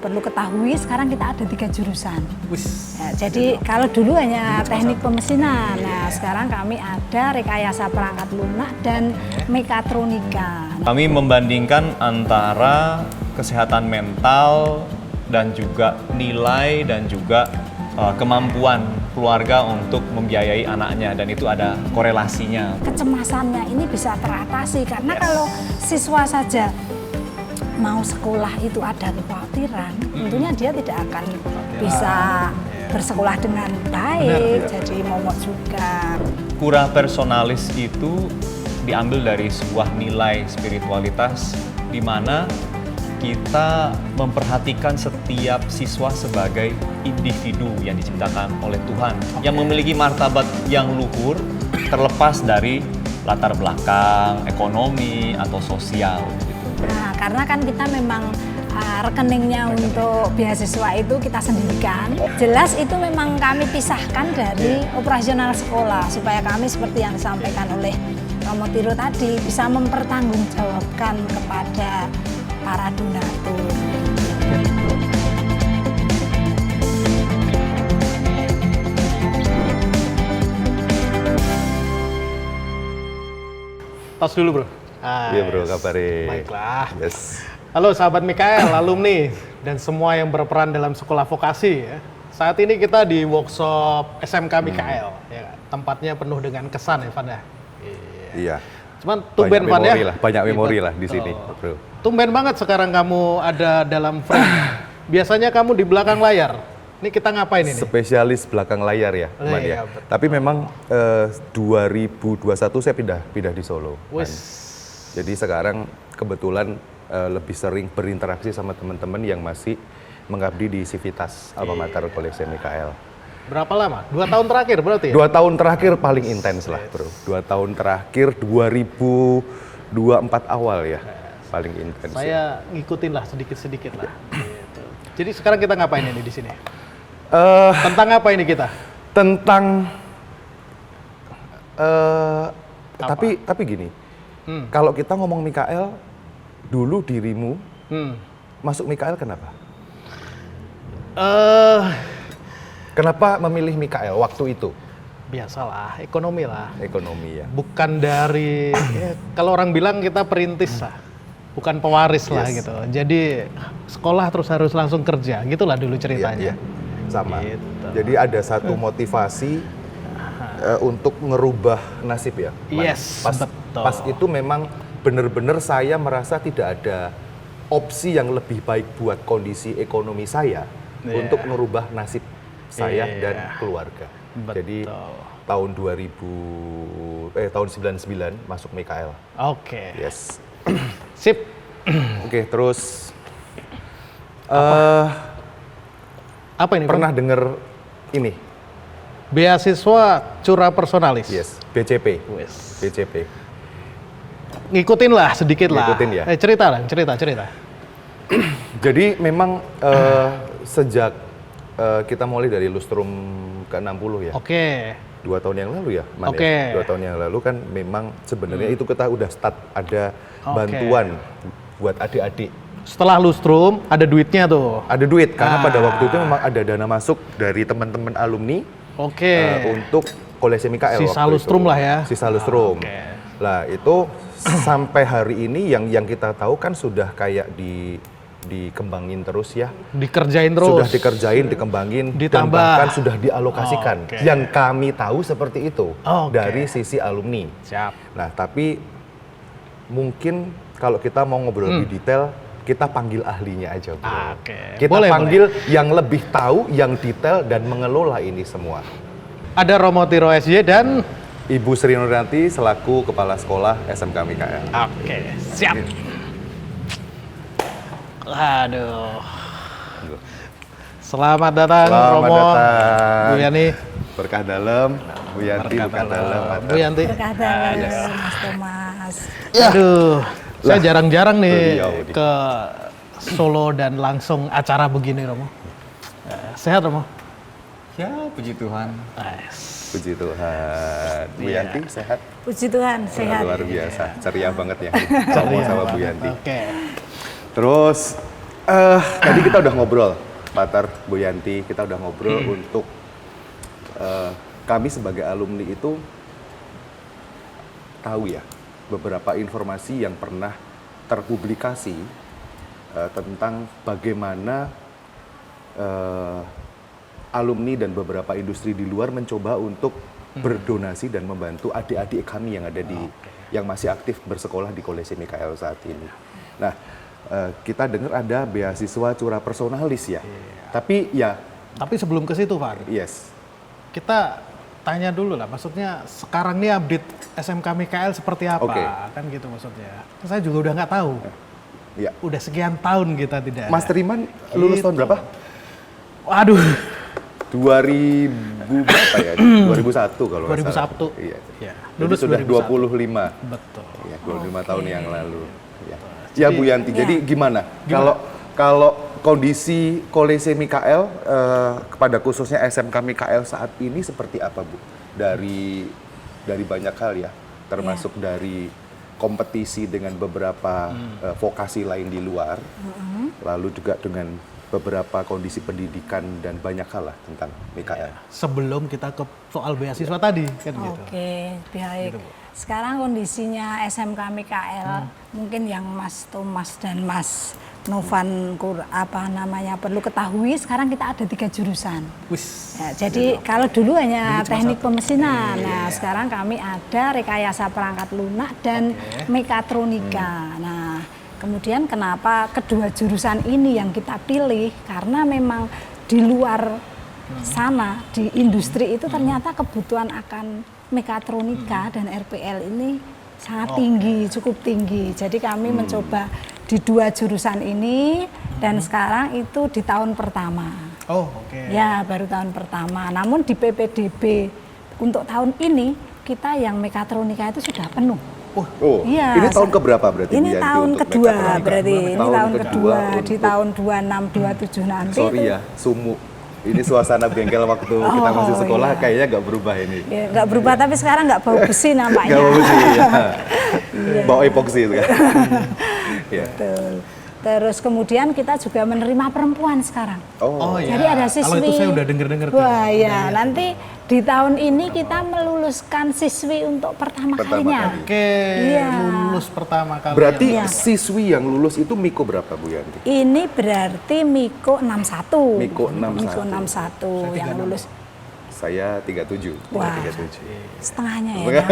Perlu ketahui sekarang kita ada 3 jurusan. Ya, jadi kalau dulu hanya teknik pemesinan, nah sekarang kami ada rekayasa perangkat lunak dan mekatronika. Kami membandingkan antara kesehatan mental dan juga nilai dan juga kemampuan keluarga untuk membiayai anaknya, dan itu ada korelasinya. Kecemasannya ini bisa teratasi karena kalau siswa saja mau sekolah itu ada kekhawatiran, tentunya dia tidak akan bisa bersekolah dengan baik, jadi momok juga. Cura personalis itu diambil dari sebuah nilai spiritualitas di mana kita memperhatikan setiap siswa sebagai individu yang diciptakan oleh Tuhan, yang memiliki martabat yang luhur terlepas dari latar belakang ekonomi atau sosial. Nah, karena kan kita memang rekeningnya untuk beasiswa itu kita sendirikan. Jelas itu memang kami pisahkan dari operasional sekolah supaya kami seperti yang disampaikan oleh Romo Tiro tadi bisa mempertanggungjawabkan kepada para donatur. Tos dulu bro. Iya bro, kabarin. Baiklah. Yes. Halo sahabat Mikael, alumni, dan semua yang berperan dalam sekolah vokasi. Ya. Saat ini kita di workshop SMK Mikael. Ya, tempatnya penuh dengan kesan ya, Van ya. Iya. Cuman tumben Van ya. Banyak memori lah di sini, bro. Tumben banget sekarang kamu ada dalam frame. Biasanya kamu di belakang layar. Ini kita ngapain ini? Spesialis belakang layar ya, teman Iya, ya. betul. Tapi memang 2021 saya pindah di Solo. Wes. Jadi sekarang kebetulan lebih sering berinteraksi sama teman-teman yang masih mengabdi di Civitas Alma Mater Kolese Mikael. Berapa lama? 2 tahun terakhir berarti ya? 2 tahun terakhir paling intens lah bro. 2 tahun terakhir 2024 awal ya, paling intens. Saya ngikutin lah sedikit-sedikit lah. Gitu. Jadi sekarang kita ngapain ini di sini? Tentang apa ini kita? Tentang tapi gini, kalau kita ngomong Mikael, dulu dirimu masuk Mikael kenapa? Kenapa memilih Mikael waktu itu? Biasalah, ekonomi lah. Ekonomi ya. Bukan dari, kalau orang bilang kita perintis lah, bukan pewaris lah Yes. gitu. Jadi sekolah terus harus langsung kerja, gitulah dulu ceritanya. Iya, sama. Gitu. Jadi ada satu motivasi untuk ngerubah nasib ya. Yes, betul. Pas itu memang benar-benar saya merasa tidak ada opsi yang lebih baik buat kondisi ekonomi saya untuk merubah nasib saya dan keluarga. Betul. Jadi tahun 99 masuk Mikael. Oke. Yes. Sip. Oke, terus Apa ini? pernah dengar ini? Beasiswa Cura Personalis. Yes, BCP. Wes. BCP. Ngikutin lah sedikit lah. Ngikutin ya. Cerita lah, cerita. Jadi memang sejak kita mulai dari lustrum ke-60 ya. Oke. 2 tahun yang lalu ya, Man, Oke. ya? 2 tahun yang lalu kan memang sebenarnya itu kita udah start ada bantuan buat adik-adik. Setelah lustrum ada duitnya tuh. Ada duit karena pada waktu itu memang ada dana masuk dari teman-teman alumni Oke. untuk Kolese Mikael. Sisa waktu lustrum itu. lah ya. Sisa lustrum. Oke. Lah itu sampai hari ini yang kita tahu kan sudah kayak dikembangin terus ya. Dikerjain terus. Sudah dikerjain, dikembangin, dan Ditambah. bahkan sudah dialokasikan. Oke. Yang kami tahu seperti itu Oke. dari sisi alumni. Siap. Nah, tapi mungkin kalau kita mau ngobrol lebih detail, kita panggil ahlinya aja, bro. Oke. Kita Boleh, panggil yang lebih tahu, yang detail dan mengelola ini semua. Ada Romo Tiro SJ dan Ibu Sri Nuryanti selaku Kepala Sekolah SMK Mikael. Oke, siap. Aduh. Selamat datang Selamat Romo. datang. Bu Yani. Berkah dalam, Bu Yanti, berkah dalam. Bu Yanti. Berkata Mas Thomas. Aduh, saya jarang-jarang nih beliau nih. ke Solo dan langsung acara begini Romo. Sehat Romo? Ya, puji Tuhan. Nice. Puji Tuhan. Bu Iya. Yanti sehat? Puji Tuhan, sehat. Luar biasa, ceria banget ya. Ngomong sama Bu Yanti. Oke. Terus Tadi kita udah ngobrol, Patar, Bu Yanti, kita udah ngobrol untuk kami sebagai alumni itu tahu ya beberapa informasi yang pernah terpublikasi tentang bagaimana alumni dan beberapa industri di luar mencoba untuk berdonasi dan membantu adik-adik kami yang ada yang masih aktif bersekolah di Kolese Mikael saat ini. Nah, kita dengar ada beasiswa curah personalis ya. Tapi sebelum ke situ, Pak, yes. kita tanya dulu lah, maksudnya sekarang nih update SMK Mikael seperti apa, kan gitu maksudnya. Saya juga udah nggak tahu. Ya. Udah sekian tahun kita tidak. Mas Triman lulus tahun berapa? Waduh. 2000 berapa ya? 2001 kalau nggak 2001. salah. Iya. Ya, Lulus sudah 2001. 25. Betul. Ya, 25 tahun yang lalu. Ya, Bu Yanti. Ya. Jadi gimana? Kalau kondisi Kolese Mikael kepada khususnya SMK Mikael saat ini seperti apa, Bu? Dari banyak hal ya, termasuk dari kompetisi dengan beberapa vokasi lain di luar, lalu juga dengan beberapa kondisi pendidikan dan banyak hal lah tentang Mikael. Sebelum kita ke soal beasiswa tadi kan gitu. Oke, baik. Gitu, Bu. Sekarang kondisinya SMK Mikael, mungkin yang Mas Thomas dan Mas Novan perlu ketahui, sekarang kita ada 3 jurusan. Wis. Ya, jadi kalau dulu hanya Dulu cuma teknik satu. pemesinan, nah sekarang kami ada rekayasa perangkat lunak dan mekatronika. Nah, kemudian kenapa kedua jurusan ini yang kita pilih? Karena memang di luar sana, di industri itu ternyata kebutuhan akan mekatronika dan RPL ini sangat tinggi, cukup tinggi. Jadi kami mencoba di 2 jurusan ini dan sekarang itu di tahun pertama. Oh, oke. Ya, baru tahun pertama. Namun di PPDB untuk tahun ini kita yang mekatronika itu sudah penuh. Oh, Iya, ini tahun keberapa berarti? Ini Bu Yanti, tahun untuk kedua mekatronika? berarti. Ini Tahun tahun kedua di untuk- tahun 26 27 nanti. Sorry itu, ya, sumuk. Ini suasana bengkel waktu kita masih sekolah iya. kayaknya nggak berubah ini. Ya, nggak berubah tapi sekarang nggak bau besi nampaknya. Nggak bagus sih, ya. Bawa epoksi itu kan. Ya. Betul. Terus kemudian kita juga menerima perempuan sekarang. Oh iya. Jadi ada siswi. Kalau itu saya udah denger-denger tuh. Wah ya, nanti di tahun ini kita meluluskan siswi untuk pertama kalinya. kali. Oke, Iya. lulus pertama kali. Berarti Iya. siswi yang lulus itu Miko berapa, Bu Yanti? Ini berarti Miko 61. Miko 61. Miko 61 yang lulus. Saya 37. Wah. 37. Setengahnya ya.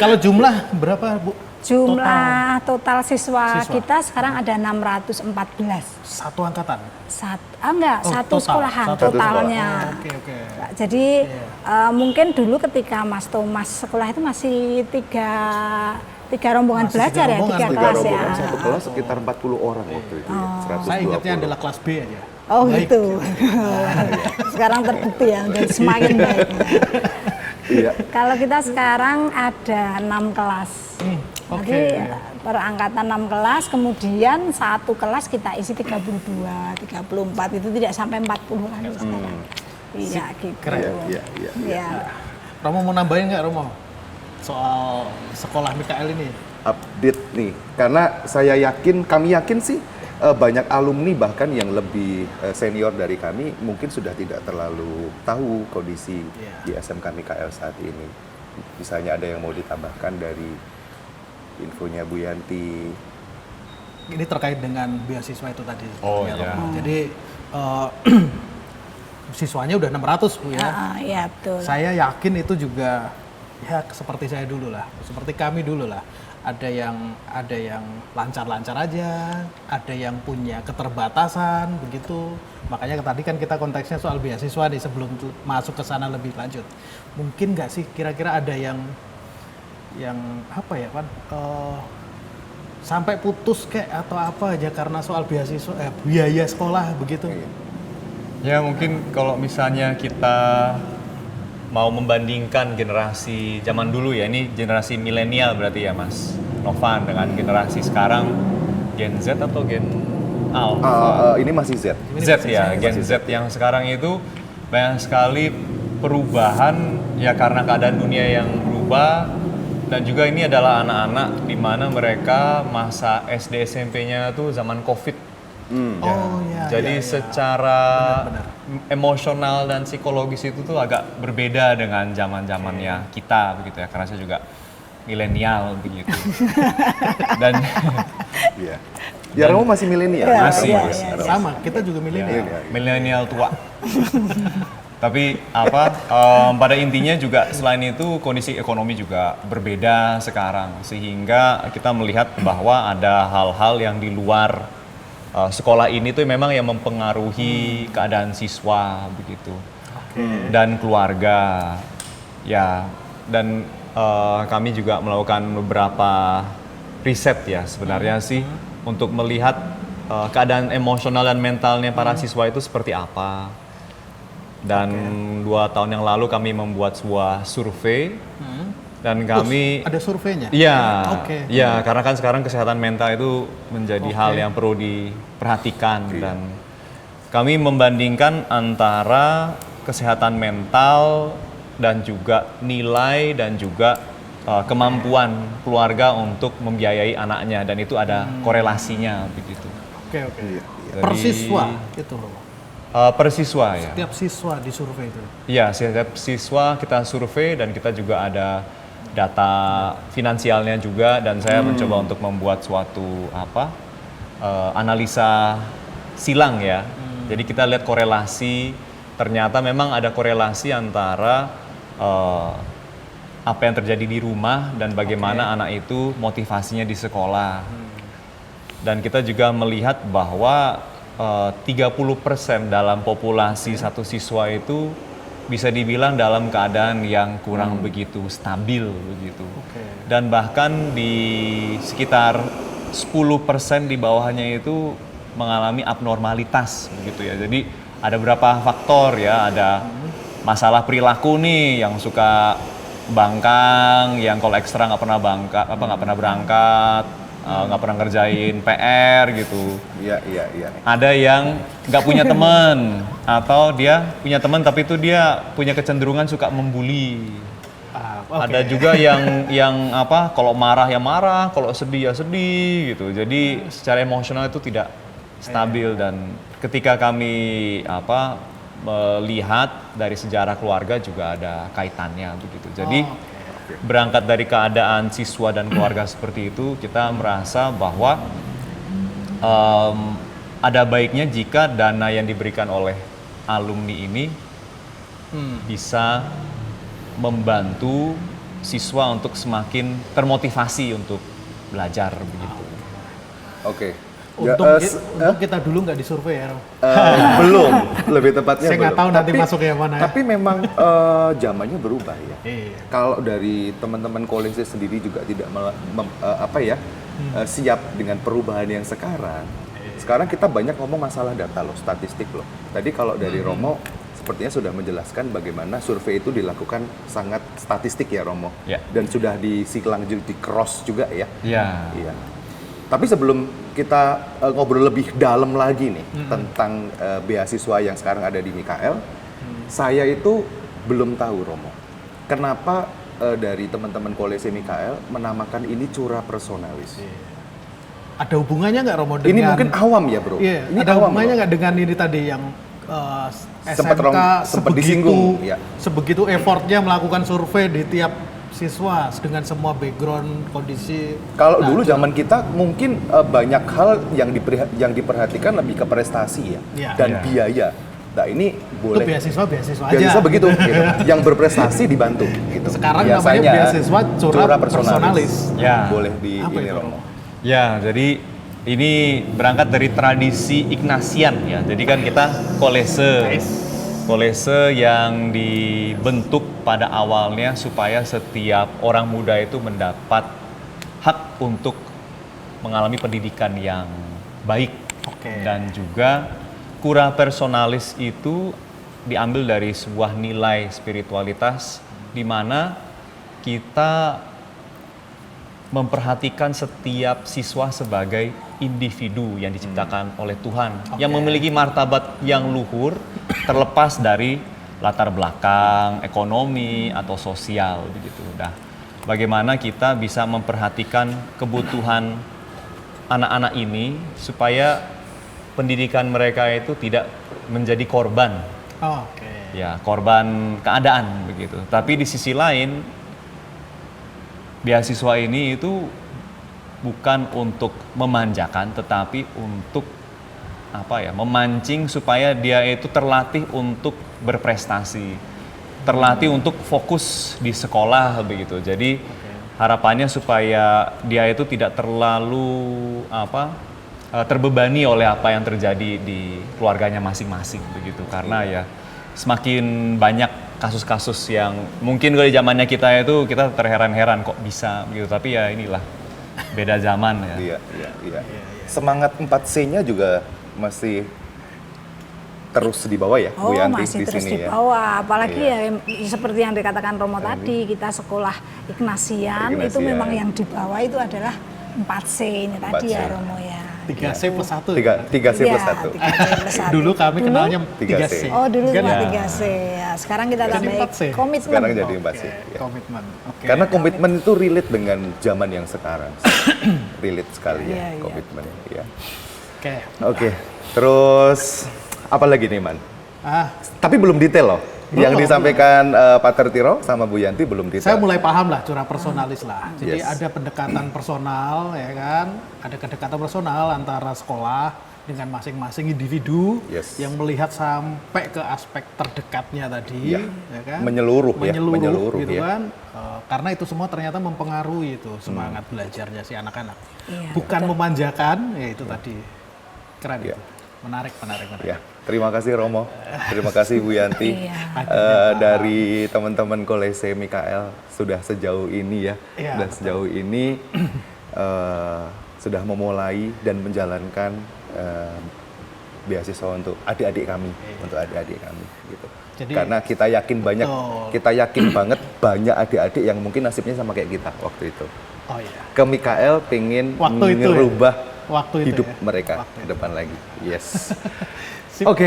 Kalau jumlah berapa, Bu? Jumlah total siswa kita sekarang ada 614. Satu angkatan. Enggak, Oh, satu total. sekolahan Satu totalnya. Oke. Jadi mungkin dulu ketika Mas Thomas sekolah itu masih tiga rombongan Masih belajar tiga ya, rombongan. 3 Tiga kelas ya. rombongan satu kelas sekitar 40 orang waktu itu. Ya. 120. Saya ingatnya adalah kelas B aja. Oh Baik. gitu. Sekarang terbukti ya, dan semakin baik. Iya. Kalau kita sekarang ada 6 kelas. Oke. Jadi per angkatan 6 kelas, kemudian satu kelas kita isi 32, 34, itu tidak sampai 40 kan sekarang. Iya gitu. Keren. Iya. Iya. Romo mau nambahin nggak, Romo? Soal sekolah Mikael ini. Update nih, karena kami yakin sih banyak alumni bahkan yang lebih senior dari kami mungkin sudah tidak terlalu tahu kondisi di SMK Mikael saat ini. Misalnya ada yang mau ditambahkan dari infonya Bu Yanti. Ini terkait dengan beasiswa itu tadi. Oh, ya, iya. Romo. Jadi siswanya udah 600, Bu ya. Iya betul. Saya yakin itu juga ya seperti saya dulu lah, seperti kami dulu lah. Ada yang lancar-lancar aja, ada yang punya keterbatasan begitu. Makanya tadi kan kita konteksnya soal beasiswa nih sebelum masuk ke sana lebih lanjut. Mungkin nggak sih kira-kira ada yang apa ya Pan? Sampai putus kayak atau apa aja karena soal beasiswa biaya sekolah begitu. Ya mungkin kalau misalnya kita mau membandingkan generasi zaman dulu ya, ini generasi milenial berarti ya Mas Novan dengan generasi sekarang, Gen Z atau Gen Alpha? Ini masih Z. Z ya, Gen Z yang sekarang itu banyak sekali perubahan ya karena keadaan dunia yang berubah, dan juga ini adalah anak-anak di mana mereka masa SD SMP-nya tuh zaman Covid Oh ya. Jadi secara emosional dan psikologis itu tuh agak berbeda dengan zaman-zamannya kita begitu ya, karena saya juga milenial begitu. Dan Iya. Ya Romo masih milenial. Iya, Masih, iya, masih. iya. Sama, kita juga milenial. milenial tua. Tapi pada intinya juga selain itu kondisi ekonomi juga berbeda sekarang, sehingga kita melihat bahwa ada hal-hal yang di luar sekolah ini tuh memang yang mempengaruhi keadaan siswa begitu, dan keluarga ya. Dan kami juga melakukan beberapa riset ya sebenarnya sih untuk melihat keadaan emosional dan mentalnya para siswa itu seperti apa. Dan 2 tahun yang lalu kami membuat sebuah survei dan kami Ada surveinya? iya, Oke. iya, karena kan sekarang kesehatan mental itu menjadi hal yang perlu diperhatikan dan kami membandingkan antara kesehatan mental dan juga nilai dan juga kemampuan keluarga untuk membiayai anaknya, dan itu ada korelasinya begitu. Oke, oke. Jadi- Per siswa itu loh. Per siswa ya. Tiap siswa di survei itu. Iya, setiap siswa kita survei dan kita juga ada data finansialnya juga, dan saya mencoba untuk membuat suatu analisa silang ya. Jadi kita lihat korelasi, ternyata memang ada korelasi antara apa yang terjadi di rumah dan bagaimana anak itu motivasinya di sekolah. Dan kita juga melihat bahwa 30% dalam populasi satu siswa itu bisa dibilang dalam keadaan yang kurang begitu stabil begitu. Dan bahkan di sekitar 10% di bawahnya itu mengalami abnormalitas begitu ya. Jadi ada beberapa faktor ya, ada masalah perilaku nih, yang suka bangkang, yang kalau ekstra nggak pernah berangkat, nggak pernah ngerjain PR gitu. Iya, iya, iya. Ada yang nggak punya teman, atau dia punya teman tapi itu dia punya kecenderungan suka membuli. Ada juga yang kalau marah ya marah, kalau sedih ya sedih gitu. Jadi secara emosional itu tidak stabil, dan ketika kami melihat dari sejarah keluarga juga ada kaitannya begitu. Jadi berangkat dari keadaan siswa dan keluarga seperti itu, kita merasa bahwa ada baiknya jika dana yang diberikan oleh alumni ini bisa membantu siswa untuk semakin termotivasi untuk belajar begitu. Oke. Untuk kita dulu nggak disurvei ya, Rom? Belum, lebih tepatnya Saya nggak belum. tahu nanti masuk yang mana ya. Tapi memang zamannya berubah ya. Iya. Kalau dari teman-teman kolese sendiri juga tidak siap dengan perubahan yang sekarang. Sekarang kita banyak ngomong masalah data loh, statistik loh. Tadi kalau dari Romo sepertinya sudah menjelaskan bagaimana survei itu dilakukan sangat statistik ya Romo. Ya. Dan sudah disilang di cross juga ya. Ya. Iya. Tapi sebelum kita ngobrol lebih dalam lagi nih tentang beasiswa yang sekarang ada di Mikael, saya itu belum tahu Romo, kenapa dari teman-teman kolese Mikael menamakan ini Cura Personalis. Ada hubungannya nggak, Romo, dengan... Ini mungkin awam ya bro. Iya, Ini ada awam, hubungannya bro. nggak dengan ini tadi yang Sempet SMK disinggung, ya. sebegitu effortnya melakukan survei di tiap siswa dengan semua background kondisi. Kalau dulu zaman kita mungkin banyak hal yang diperhatikan lebih ke prestasi ya, Iya. dan Iya. biaya. Nah ini Itu boleh. beasiswa aja. Beasiswa begitu, gitu. Yang berprestasi dibantu. Gitu. Sekarang Biasanya, namanya beasiswa Cura Personalis. Ya. Boleh di Apa ini itu, Romo. Ya, jadi ini berangkat dari tradisi Ignatian ya. Jadi kan kita kolese yang dibentuk pada awalnya supaya setiap orang muda itu mendapat hak untuk mengalami pendidikan yang baik. Oke. Dan juga Cura Personalis itu diambil dari sebuah nilai spiritualitas di mana kita memperhatikan setiap siswa sebagai individu yang diciptakan oleh Tuhan, yang memiliki martabat yang luhur terlepas dari latar belakang ekonomi atau sosial begitu. Nah, bagaimana kita bisa memperhatikan kebutuhan anak-anak ini supaya pendidikan mereka itu tidak menjadi korban, Oke. ya korban keadaan begitu. Tapi di sisi lain, beasiswa ini itu bukan untuk memanjakan, tetapi untuk memancing supaya dia itu terlatih untuk berprestasi, terlatih untuk fokus di sekolah begitu. Jadi harapannya supaya dia itu tidak terlalu terbebani oleh apa yang terjadi di keluarganya masing-masing begitu. Karena ya semakin banyak kasus-kasus yang mungkin kalau di zamannya kita itu kita terheran-heran kok bisa begitu. Tapi ya inilah beda zaman ya. Iya. Semangat 4C-nya juga masih terus di bawah ya, Oh, Bu Yanti masih di terus sini di ya. bawah. Apalagi Iya. ya seperti yang dikatakan Romo tadi, kita sekolah Ignatian itu Ignatian. memang yang di bawah itu adalah 4C ini tadi 4C. ya Romo ya. 3C plus 1. 3C plus 1. 3C plus 1. Dulu kami Dulu? kenalnya 3C. 3C. Oh, dulu Kan cuma ya? 3C ya. Sekarang kita Jadi tambahin 4C. komitmen. Sekarang jadi 4C. Oke, ya. komitmen. Oke. Karena komitmen itu relate dengan zaman yang sekarang. Relate sekali Iya, ya, iya. komitmen. Ya. Oke. Oke, terus apa lagi nih, Man? Tapi belum detail loh. Yang Belum. disampaikan Pak Tertiro sama Bu Yanti belum detail. Saya mulai paham lah curah personalis lah. Jadi Yes. ada pendekatan personal ya kan, ada kedekatan personal antara sekolah dengan masing-masing individu Yes. yang melihat sampai ke aspek terdekatnya tadi, Iya. ya kan? Menyeluruh ya, menyeluruh, gitu ya. kan. Karena itu semua ternyata mempengaruhi itu semangat belajarnya si anak-anak. Iya, Bukan memanjakan, ya itu tadi. Keren Iya. itu. Menarik. Ya, terima kasih Romo, terima kasih Bu Yanti. Iya. Dari teman-teman Kolese Mikael sudah sejauh ini ya, Iya, sudah betul. sejauh ini sudah memulai dan menjalankan beasiswa untuk adik-adik kami, untuk adik-adik kami gitu. Jadi- Karena kita yakin banyak, Betul. kita yakin banget banyak adik-adik yang mungkin nasibnya sama kayak kita waktu itu. Oh iya. Ke Mikael pengen Waktu itu ya? merubah Waktu itu hidup ya? mereka Waktu ke depan lagi. Yes. Sip. Oke.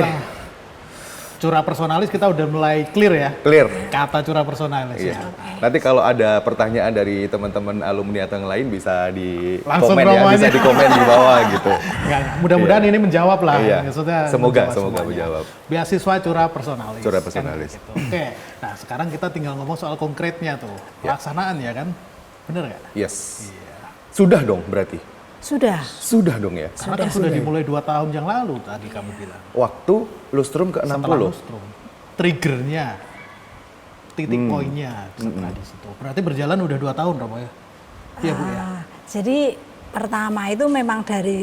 Curah personalis kita udah mulai clear ya. Clear. Kata curah personalis. Iya. Nanti kalau ada pertanyaan dari teman-teman alumni atau yang lain bisa di Langsung komen ya, Romo bisa aja. di komen di bawah gitu. Enggak, mudah-mudahan ini menjawab lah. Iya. Maksudnya Semoga menjawab semuanya. menjawab. Beasiswa curah personalis. Curah kan personalis. gitu. Oke. Nah, sekarang kita tinggal ngomong soal konkretnya tuh. Ya. Pelaksanaan ya kan? Bener nggak? Yes. Sudah dong berarti. Sudah. Sudah dong ya. Karena kan sudah dimulai 2 tahun yang lalu tadi kamu bilang. Waktu lustrum ke 60. Setelah lustrum. Triggernya, titik poinnya setelah di situ. Berarti berjalan udah 2 tahun Romo ya? Iya Bu ya? Jadi pertama itu memang dari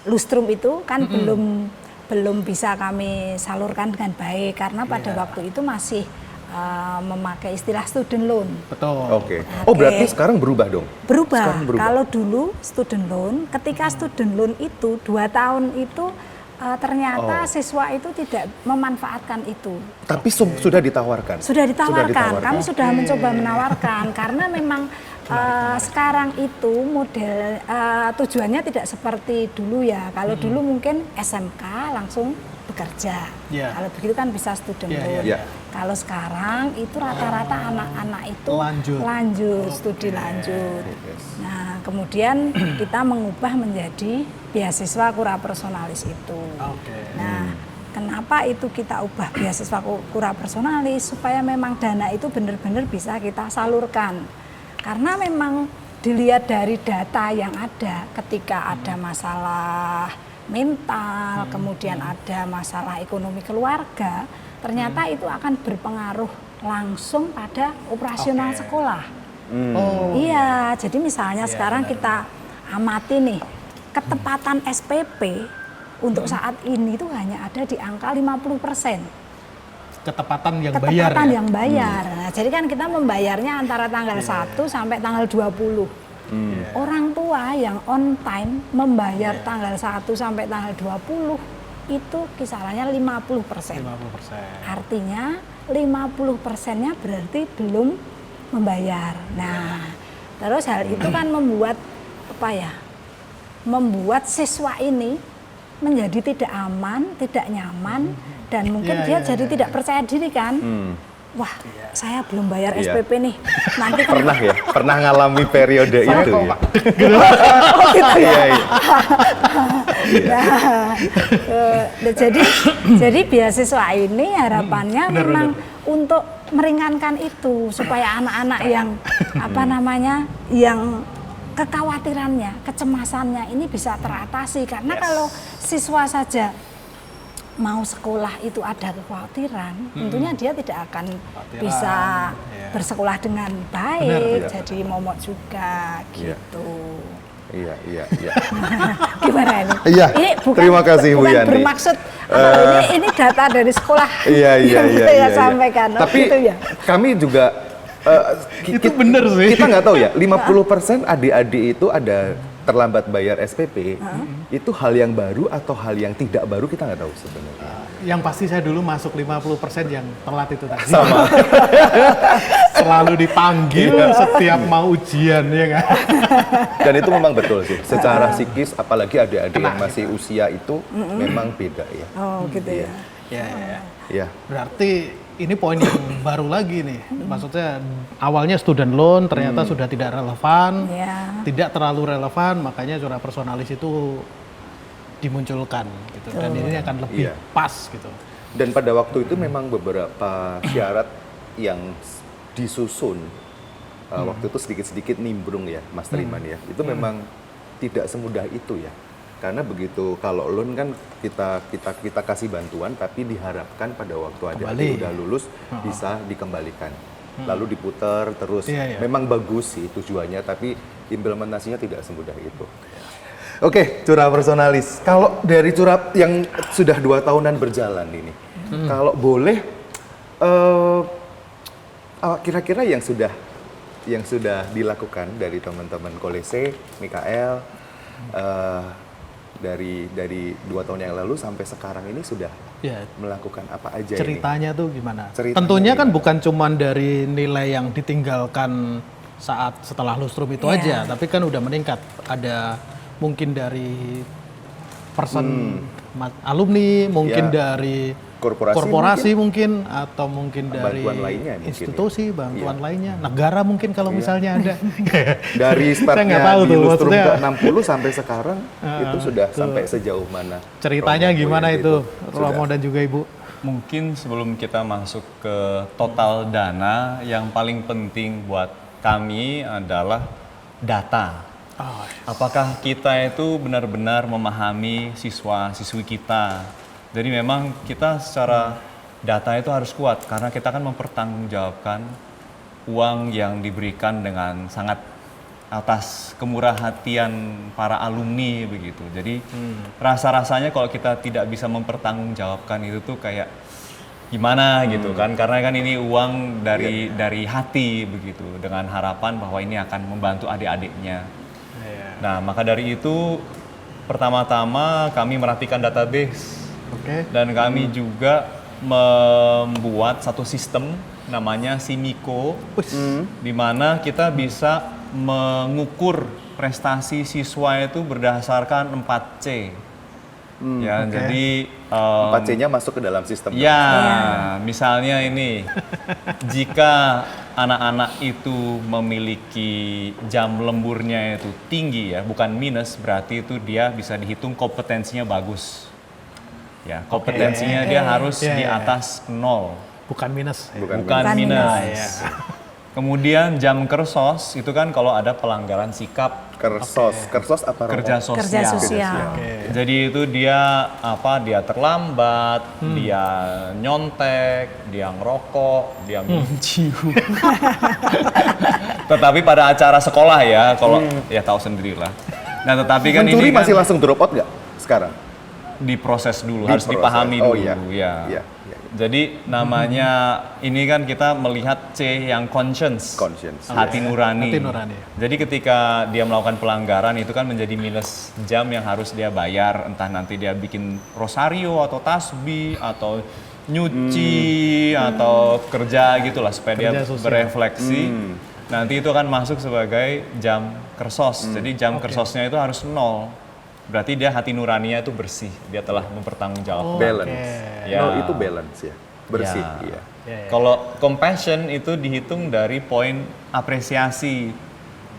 lustrum itu kan belum bisa kami salurkan dengan baik karena pada waktu itu masih memakai istilah student loan. Betul. Oke. Oh berarti sekarang berubah dong. Berubah. Sekarang berubah. Kalau dulu student loan, ketika student loan itu 2 tahun itu ternyata siswa itu tidak memanfaatkan itu. Tapi sudah ditawarkan. Sudah ditawarkan. Kami Oke. sudah mencoba menawarkan karena memang sekarang itu model tujuannya tidak seperti dulu ya. Kalau dulu mungkin SMK langsung bekerja. Iya. Kalau begitu kan bisa student Iya, loan. iya. Kalau sekarang itu rata-rata anak-anak itu Lanjut. studi lanjut. Yes. Nah, kemudian kita mengubah menjadi beasiswa kura personalis itu. Oke. Nah, kenapa itu kita ubah beasiswa kura personalis supaya memang dana itu benar-benar bisa kita salurkan. Karena memang dilihat dari data yang ada ketika ada masalah mental, kemudian ada masalah ekonomi keluarga, ternyata itu akan berpengaruh langsung pada operasional Oke. sekolah. Oh. Iya, jadi misalnya Iya, sekarang benar. kita amati nih, ketepatan SPP untuk saat ini itu hanya ada di angka 50%. Ketepatan yang bayar Ketepatan ya? yang bayar. Nah, jadi kan kita membayarnya antara tanggal 1 sampai tanggal 20. Orang tua yang on time membayar tanggal 1 sampai tanggal 20 itu kisarannya 50%. 50%. Artinya 50%-nya berarti belum membayar. Nah, terus hal itu kan membuat apa ya? Membuat siswa ini menjadi tidak aman, tidak nyaman, dan mungkin Iya, dia iya, jadi iya, tidak percaya diri kan. wah saya belum bayar Iya. SPP nih, nanti kan Pernah ya? Pernah ngalami periode itu ya? Iya, iya. Nah, jadi beasiswa ini harapannya memang untuk meringankan itu supaya anak-anak yang apa namanya yang kekhawatirannya, kecemasannya ini bisa teratasi karena kalau siswa saja mau sekolah itu ada kekhawatiran, tentunya dia tidak akan bisa bersekolah dengan baik, jadi momok juga gitu. Iya, iya, iya. Gimana ini? Iya, Ini terima kasih, Bu bukan Yani. bermaksud ini data dari sekolah Iya, iya, yang iya. saya iya, sampaikan. Oh, Tapi gitu ya. kami juga Itu bener sih. Kita nggak tahu ya, 50% adik-adik itu ada terlambat bayar SPP. Itu hal yang baru atau hal yang tidak baru kita nggak tahu sebenarnya. Yang pasti saya dulu masuk 50% yang telat itu tadi. Sama. Selalu dipanggil setiap mau ujian ya kan. Dan itu memang betul sih. Secara psikis, apalagi adik-adik yang masih usia itu memang beda ya. Oh gitu ya. Ya. Ya. Berarti ini poin yang baru lagi nih. Maksudnya awalnya student loan ternyata sudah tidak relevan, Ya. tidak terlalu relevan, makanya curah personalis itu dimunculkan gitu. Dan ini akan lebih Iya. pas gitu. Dan pada waktu itu memang beberapa syarat yang disusun waktu itu sedikit-sedikit nimbrung ya, Mas Triman ya. Itu memang tidak semudah itu ya. Karena begitu kalau loan kan kita kasih bantuan, tapi diharapkan pada waktu adik-adik Kembali. udah lulus bisa dikembalikan. Lalu diputar terus. Iya, iya. Memang bagus sih tujuannya, tapi implementasinya tidak semudah itu. Oke, curah personalis. Kalau dari curah yang sudah 2 tahunan berjalan ini, kalau boleh, kira-kira yang sudah dilakukan dari teman-teman Kolese, Mikael, dari 2 tahun yang lalu sampai sekarang ini sudah Ya, melakukan apa aja ceritanya tuh gimana? Ceritanya Tentunya kan gimana? bukan cuman dari nilai yang ditinggalkan saat setelah lustrum itu Iya. aja, tapi kan udah meningkat. Ada mungkin dari person alumni, mungkin Ya. dari Korporasi mungkin, atau mungkin dari Bantuan lainnya mungkin institusi, ya. bantuan Iya. lainnya, negara mungkin kalau misalnya ada. Dari Saya nggak startnya tahu di tuh, lustrum maksudnya ke 60 sampai sekarang itu sudah sampai sejauh mana? ceritanya Romo gimana Boyan itu, Sudah. Romo dan juga Ibu? Mungkin sebelum kita masuk ke total dana, yang paling penting buat kami adalah data. Oh, Apakah kita itu benar-benar memahami siswa-siswi kita? Jadi memang kita secara data itu harus kuat karena kita kan mempertanggungjawabkan uang yang diberikan dengan sangat atas kemurah hatian para alumni begitu. Jadi rasa-rasanya kalau kita tidak bisa mempertanggungjawabkan itu tuh kayak gimana gitu kan, karena kan ini uang dari hati begitu dengan harapan bahwa ini akan membantu adik-adiknya. Nah, maka dari itu pertama-tama kami merapikan database Oke. dan kami juga membuat satu sistem namanya Simiko, di mana kita bisa mengukur prestasi siswa itu berdasarkan 4C. Ya, Oke. jadi 4C-nya masuk ke dalam sistem. ya, misalnya ini, jika anak-anak itu memiliki jam lemburnya itu tinggi ya, bukan minus, berarti itu dia bisa dihitung kompetensinya bagus. Ya, kompetensinya dia harus Iya, di iya. atas 0, Bukan minus. bukan Bukan minus. minus. Kemudian jam kersos itu kan kalau ada pelanggaran sikap Kersos apa? Romo? kerja sosial. Kerja sosial. Jadi itu dia dia terlambat, dia nyontek, dia ngerokok, dia mencium. Tetapi pada acara sekolah ya, kalau ya tahu sendirilah. Nah, tetapi kan Mencuri ini kan masih langsung drop out nggak sekarang? diproses dulu, harus Diproses. dipahami Oh, dulu iya. ya. Iya, iya. Jadi namanya ini kan kita melihat C yang conscience, Conscience, hati nurani. Hati nurani. Jadi ketika dia melakukan pelanggaran itu kan menjadi minus jam yang harus dia bayar, entah nanti dia bikin rosario atau tasbih atau nyuci atau kerja gitulah supaya dia Kerja sosial. berefleksi. Nanti itu akan masuk sebagai jam kersos. Jadi jam kersosnya itu harus 0. Berarti dia hati nuraninya itu bersih, dia telah mempertanggungjawabkan. Balance. Ya. No, itu balance ya. bersih. Ya. Iya. Kalau compassion itu dihitung dari poin apresiasi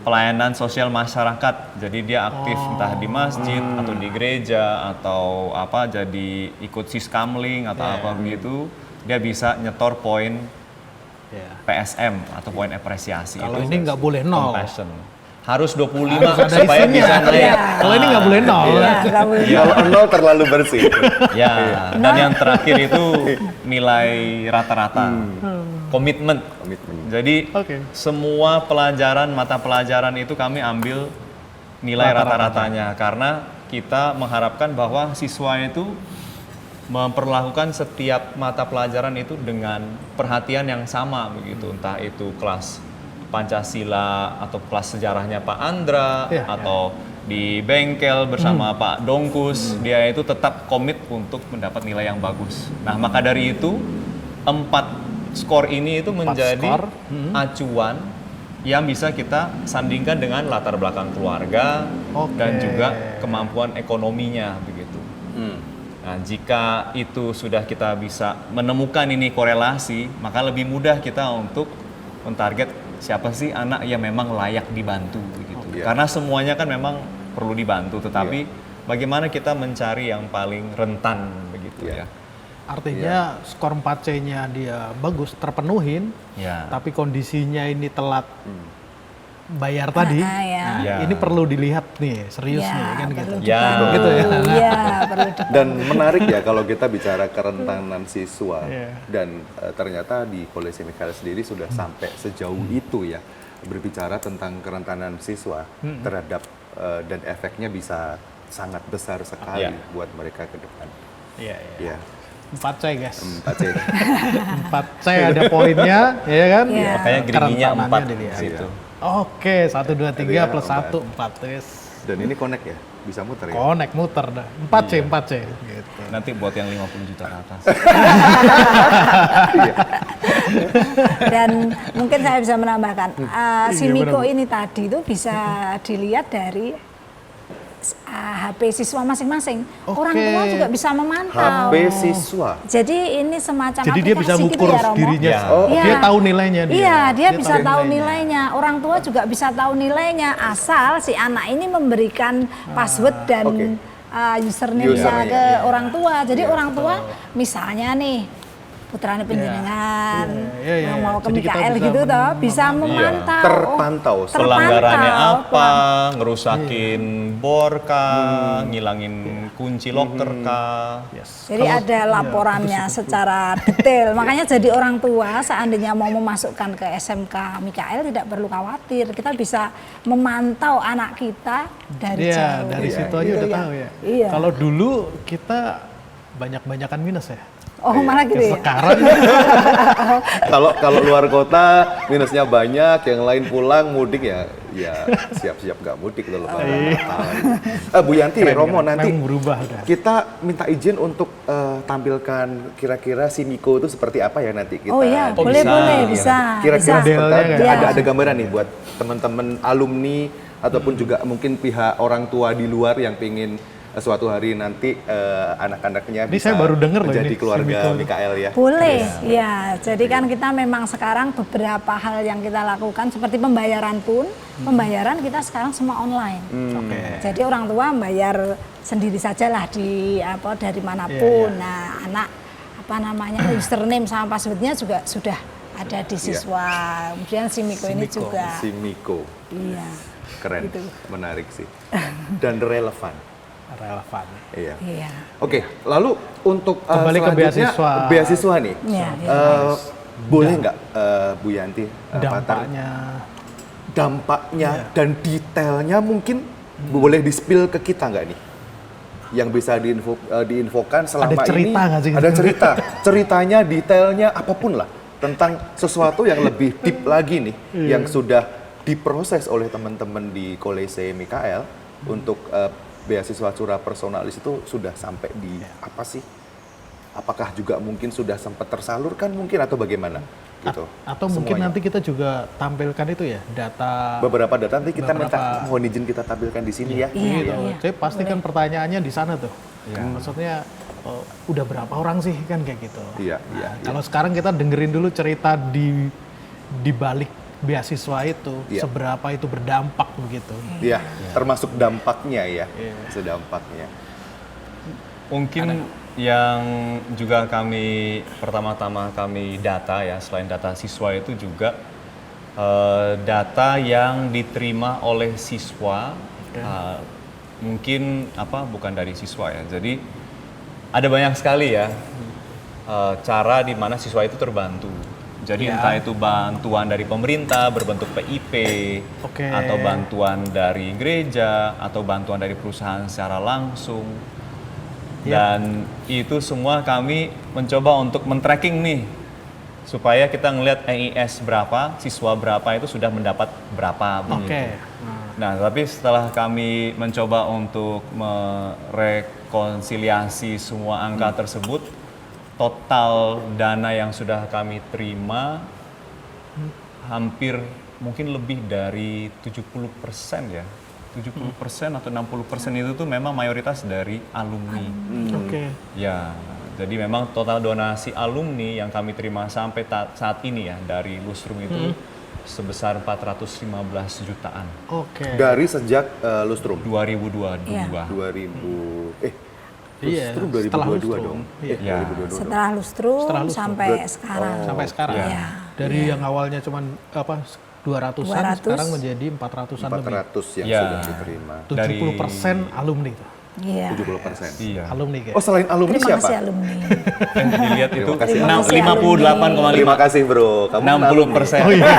pelayanan sosial masyarakat. Jadi dia aktif entah di masjid atau di gereja atau apa jadi ikut siskamling atau apa begitu, dia bisa nyetor poin PSM atau poin apresiasi. Kalau itu ini nggak boleh nol. compassion. Harus 25 Harus ada supaya isinya. bisa naik. Iya. Kalau ini nggak boleh nol. Iya, nggak boleh. Kalau nol terlalu bersih. Ya, dan yang terakhir itu nilai rata-rata. Komitmen. Komitmen. Jadi Oke. semua pelajaran, mata pelajaran itu kami ambil nilai rata-ratanya karena kita mengharapkan bahwa siswa itu memperlakukan setiap mata pelajaran itu dengan perhatian yang sama begitu, entah itu kelas Pancasila atau kelas sejarahnya Pak Andra atau di bengkel bersama Pak Dongkus, dia itu tetap komit untuk mendapat nilai yang bagus. Nah, maka dari itu 4 skor ini itu menjadi skor. acuan yang bisa kita sandingkan dengan latar belakang keluarga dan juga kemampuan ekonominya begitu. Nah, jika itu sudah kita bisa menemukan ini korelasi, maka lebih mudah kita untuk mentarget siapa sih anak yang memang layak dibantu begitu. Karena semuanya kan memang perlu dibantu, tetapi bagaimana kita mencari yang paling rentan begitu ya. Artinya skor 4C-nya dia bagus, terpenuhin, tapi kondisinya ini telat bayar tadi. Ini perlu dilihat nih, serius nih kan gitu. Gitu ya. Iya, perlu Dan menarik ya kalau kita bicara kerentanan siswa dan ternyata di Kolese Mikael sendiri sudah sampai sejauh itu ya berbicara tentang kerentanan siswa terhadap dan efeknya bisa sangat besar sekali buat mereka ke depan. Iya. 4C guys. 4C. 4C ada poinnya, ya kan? Iya. Makanya geriginya 4 dilihat. situ. Oke, 1, 2, 3 plus 4. 1, 4 guys. Dan ini connect ya, bisa muter ya. Connect muter dah. 4C gitu. Nanti buat yang 50 juta ke atas. Dan mungkin saya bisa menambahkan, si Miko ini tadi itu bisa dilihat dari HP siswa masing-masing. Orang tua juga bisa memantau. HP siswa. Jadi ini semacam Jadi dia bisa aplikasi gitu ngukur ya, Romo? dirinya. Iya. Dia tahu nilainya dia. Iya, dia bisa tahu nilainya. Orang tua juga bisa tahu nilainya asal si anak ini memberikan password dan username-nya ke orang tua. Jadi orang tua misalnya nih putrane penjenengan yang mau ke Jadi kita Mikael bisa gitu toh, bisa memantau. Terpantau. Pelanggarannya apa, ngerusakin bor kah, ngilangin kunci locker kah. Jadi ada laporannya secara detail. Makanya jadi orang tua seandainya mau memasukkan ke SMK Mikael tidak perlu khawatir. Kita bisa memantau anak kita dari jauh. Dari situ aja udah tahu ya. Iya. Kalau dulu kita banyak-banyakan minus ya. Oh, malah gitu ya. Sekarang Kalau luar kota minusnya banyak, yang lain pulang mudik ya siap-siap nggak mudik loh Lebaran Natal. Bu Yanti, Romo nanti berubah udah. kita minta izin untuk tampilkan kira-kira si Miko itu seperti apa ya nanti kita. Oh iya, Oh, boleh bisa. Kira-kira bisa. sebentar Modelnya ada gambaran nih buat teman-teman alumni ataupun juga mungkin pihak orang tua di luar yang pengen suatu hari nanti anak-anaknya Ini bisa saya baru denger loh menjadi ini, si keluarga Miko. Mikael ya. Boleh, ya. Jadi kan kita memang sekarang beberapa hal yang kita lakukan seperti pembayaran pun, pembayaran kita sekarang semua online. Jadi orang tua membayar sendiri sajalah dari manapun. Nah, anak username sama passwordnya juga sudah ada di siswa. Kemudian si Miko ini juga. Si Miko. Iya. Keren, Gitu. menarik sih. Dan relevan. Iya. Oke, lalu untuk Kembali ke selanjutnya, beasiswa nih. Iya, Boleh nggak Bu Yanti dampaknya dan detailnya mungkin boleh di-spill ke kita nggak nih? Yang bisa diinfokan selama ada cerita ini. Nggak sih? Ada cerita, ceritanya, detailnya, apapun lah tentang sesuatu yang lebih deep lagi nih, yang sudah diproses oleh teman-teman di Kolese Mikael untuk beasiswa curah personalis itu sudah sampai di apa sih? Apakah juga mungkin sudah sempat tersalurkan mungkin atau bagaimana? Gitu. Atau mungkin nanti kita juga tampilkan itu ya, data. Beberapa data nanti kita minta mohon izin kita tampilkan di sini ya. Iya. Jadi pastikan pertanyaannya di sana tuh. Maksudnya udah berapa orang sih kan kayak gitu. Iya, Nah, iya, kalau sekarang kita dengerin dulu cerita di balik beasiswa itu, Iya. seberapa itu berdampak begitu. Iya, termasuk dampaknya ya, Iya. sedampaknya. Mungkin yang juga kami pertama-tama kami data ya, selain data siswa itu juga data yang diterima oleh siswa, mungkin bukan dari siswa ya. Jadi ada banyak sekali ya cara di mana siswa itu terbantu. Jadi Ya. entah itu bantuan dari pemerintah berbentuk PIP, Oke. atau bantuan dari gereja, atau bantuan dari perusahaan secara langsung. Dan itu semua kami mencoba untuk men-tracking nih, supaya kita ngelihat EIS berapa, siswa berapa itu sudah mendapat berapa. Oke. begitu. Nah, tapi setelah kami mencoba untuk merekonsiliasi semua angka tersebut, total dana yang sudah kami terima hampir mungkin lebih dari 70% ya. 70% atau 60% itu tuh memang mayoritas dari alumni. Oke. Ya, jadi memang total donasi alumni yang kami terima sampai saat ini ya dari Lustrum itu sebesar 415 jutaan. Oke. Dari sejak Lustrum 2022. Iya. 2000 Iya, Lustrum setelah 2022 Lustrum. dong. Iya. Ya. 2022 dong. Setelah lustrum Setelah lustrum. sampai Berat- sekarang. Sampai sekarang. Iya. Dari yang awalnya cuman 200-an 200. sekarang menjadi 400-an lebih. 400 yang Ya. sudah diterima. 70% alumni itu. Iya. 70%. Iya. Alumni kayak. Oh, selain alumni Terima siapa? kasih alumni. Dilihat itu Terima kasih. Terima kasih, 58,5. Terima kasih, Bro. Kamu 60%. Oh iya.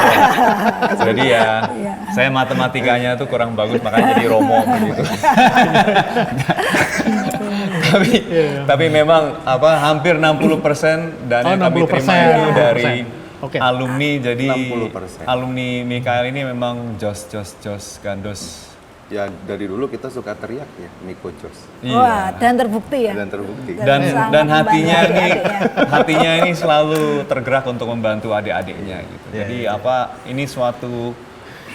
Jadi ya, saya matematikanya tuh kurang bagus makanya jadi romo begitu. tapi memang hampir 60% dan Oh, yang kami 60%. terima itu dari 60%. Oke. alumni. Jadi 60%. alumni Mikael ini memang jos gandos. Ya, dari dulu kita suka teriak ya, Miko Jos. Wah, dan terbukti ya. Dan terbukti. dan sangat dan membantu hatinya ini adik-adiknya. hatinya ini selalu tergerak untuk membantu adik-adiknya gitu. Jadi ini suatu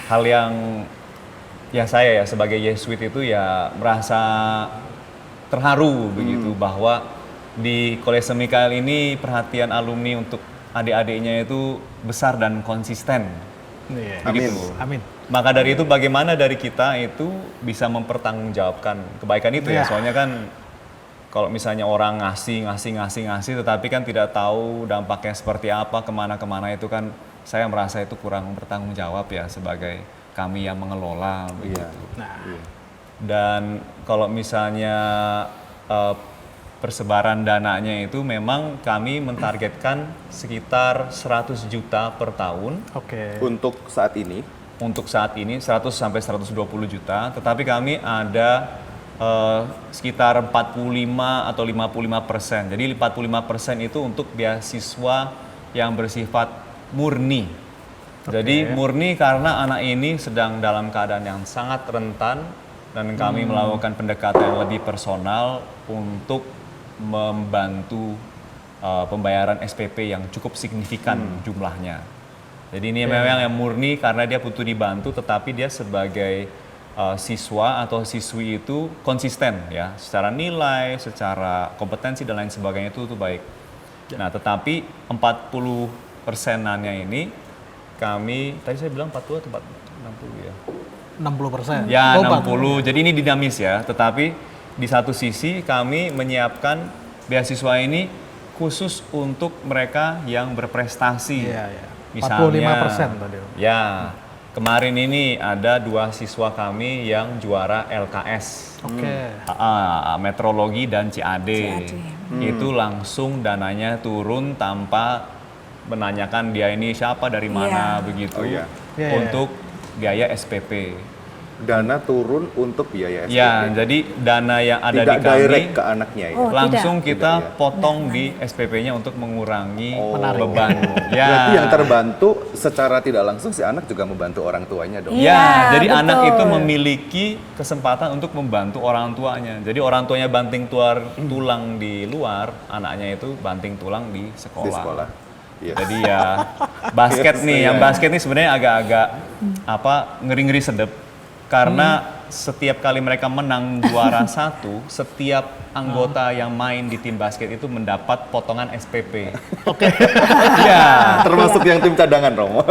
hal yang ya saya ya sebagai Yesuit itu ya merasa terharu begitu bahwa di Kolese Mikael ini perhatian alumni untuk adik-adiknya itu besar dan konsisten. Iya. Begitu. Amin. Maka dari itu bagaimana dari kita itu bisa mempertanggungjawabkan kebaikan itu ya. Ya. Soalnya kan kalau misalnya orang ngasih tetapi kan tidak tahu dampaknya seperti apa, kemana-kemana itu kan saya merasa itu kurang bertanggung jawab ya sebagai kami yang mengelola begitu. Nah, Dan kalau misalnya persebaran dananya itu memang kami mentargetkan sekitar 100 juta per tahun. oke. Untuk saat ini, Untuk saat ini 100 sampai 120 juta, tetapi kami ada sekitar 45 atau 55%. Jadi 45% itu untuk beasiswa yang bersifat murni. Jadi murni karena anak ini sedang dalam keadaan yang sangat rentan dan kami melakukan pendekatan yang lebih personal untuk membantu pembayaran SPP yang cukup signifikan jumlahnya. Jadi ini memang yang murni karena dia butuh dibantu, tetapi dia sebagai siswa atau siswi itu konsisten ya, secara nilai, secara kompetensi dan lain sebagainya itu baik. Nah, tetapi 40%-annya ini kami, tadi saya bilang 40 atau 60 ya? 60%. Ya, Oh, 60. Jadi ini dinamis ya, tetapi di satu sisi kami menyiapkan beasiswa ini khusus untuk mereka yang berprestasi. Iya, iya. Misalnya, 45% tadi. ya, kemarin ini ada 2 siswa kami yang juara LKS. Oke. Metrologi dan CAD. CAD. Itu langsung dananya turun tanpa menanyakan dia ini siapa, dari mana, Iya. begitu. Oh, iya. Iya, iya. Untuk biaya SPP. dana turun untuk biaya SPP. Ya, jadi dana yang ada Tidak di kami direct ke anaknya ya. Oh, langsung tidak. kita Tidak, ya. potong di SPP-nya untuk mengurangi Menarik. beban. Ya. Berarti yang terbantu secara tidak langsung si anak juga membantu orang tuanya dong. Iya. Ya, jadi betul. anak itu memiliki kesempatan untuk membantu orang tuanya. Jadi orang tuanya banting tulang di luar, anaknya itu banting tulang di sekolah. Di sekolah. Iya. Jadi ya basket Yes, nih, iya. yang basket nih sebenarnya agak-agak ngeri-ngeri sedep karena setiap kali mereka menang juara satu, setiap anggota yang main di tim basket itu mendapat potongan SPP. Oke. Iya. Termasuk yang tim cadangan, Romo.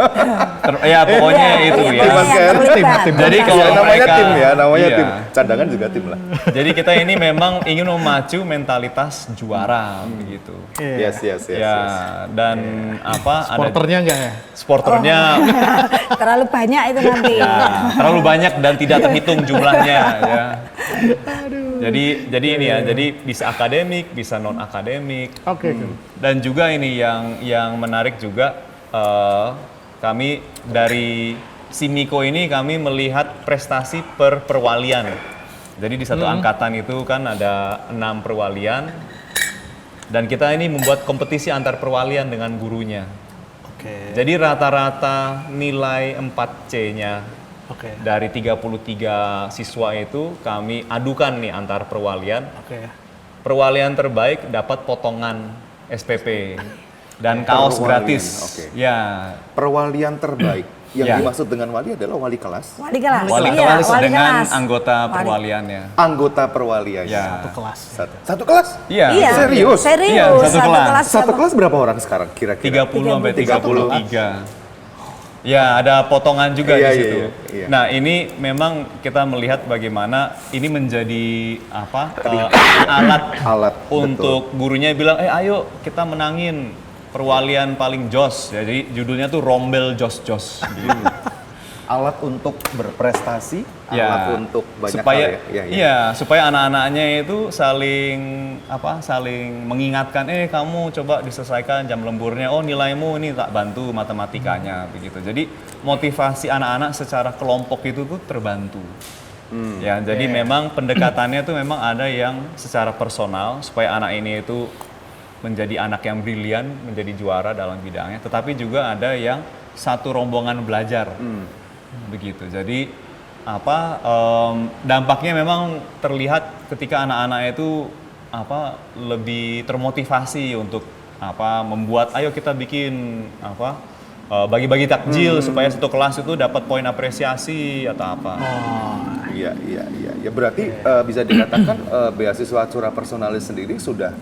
Ya pokoknya itu iya, ya. yang terlibat. Jadi kalau Ya, namanya mereka- tim ya, namanya iya. tim. Cadangan juga tim lah. Jadi kita ini memang ingin memacu mentalitas juara begitu. Iya. Yes. Ya, dan apa ada Porternya enggak ya? sporternya Terlalu banyak itu nanti. ya terlalu banyak dan tidak terhitung jumlahnya ya. Jadi ini ya, jadi bisa akademik, bisa non akademik. Oke. Dan juga ini yang menarik juga kami dari Simiko ini kami melihat prestasi per perwalian. Jadi di satu angkatan itu kan ada 6 perwalian dan kita ini membuat kompetisi antar perwalian dengan gurunya. Oke. Jadi rata-rata nilai 4C-nya Oke. dari 33 siswa itu kami adukan nih antar perwalian. Oke. Perwalian terbaik dapat potongan SPP dan kaos Perwalian, gratis. oke. Ya, Perwalian terbaik. Yang Ya. dimaksud dengan wali adalah wali kelas. Wali kelas. wali Iya, kelas wali dengan kelas. anggota Wali. perwaliannya. Anggota perwalian. Ya. Satu kelas. Satu kelas? Iya. Iya. Serius? Serius. Iya, satu kelas. Satu kelas berapa orang sekarang kira-kira? 30 sampai 30. 33. Ya, ada potongan juga Iya, di situ. iya. Nah, ini memang kita melihat bagaimana ini menjadi apa? Alat Alat, untuk gurunya bilang, ayo kita menangin perwalian paling jos. Jadi judulnya tuh Rombel Jos-Jos gitu. Alat untuk berprestasi, Ya, alat untuk banyak supaya, hal ya. Iya, supaya anak-anaknya itu saling mengingatkan, kamu coba diselesaikan jam lemburnya, oh nilaimu ini tak bantu matematikanya begitu. Jadi motivasi anak-anak secara kelompok itu tuh terbantu. Ya, jadi memang pendekatannya tuh memang ada yang secara personal supaya anak ini itu menjadi anak yang brilian, menjadi juara dalam bidangnya, tetapi juga ada yang satu rombongan belajar. Begitu. Jadi dampaknya memang terlihat ketika anak-anak itu lebih termotivasi untuk membuat ayo kita bikin bagi-bagi takjil supaya satu kelas itu dapat poin apresiasi atau apa. Iya. Ya berarti bisa dikatakan beasiswa Cura Personalis sendiri sudah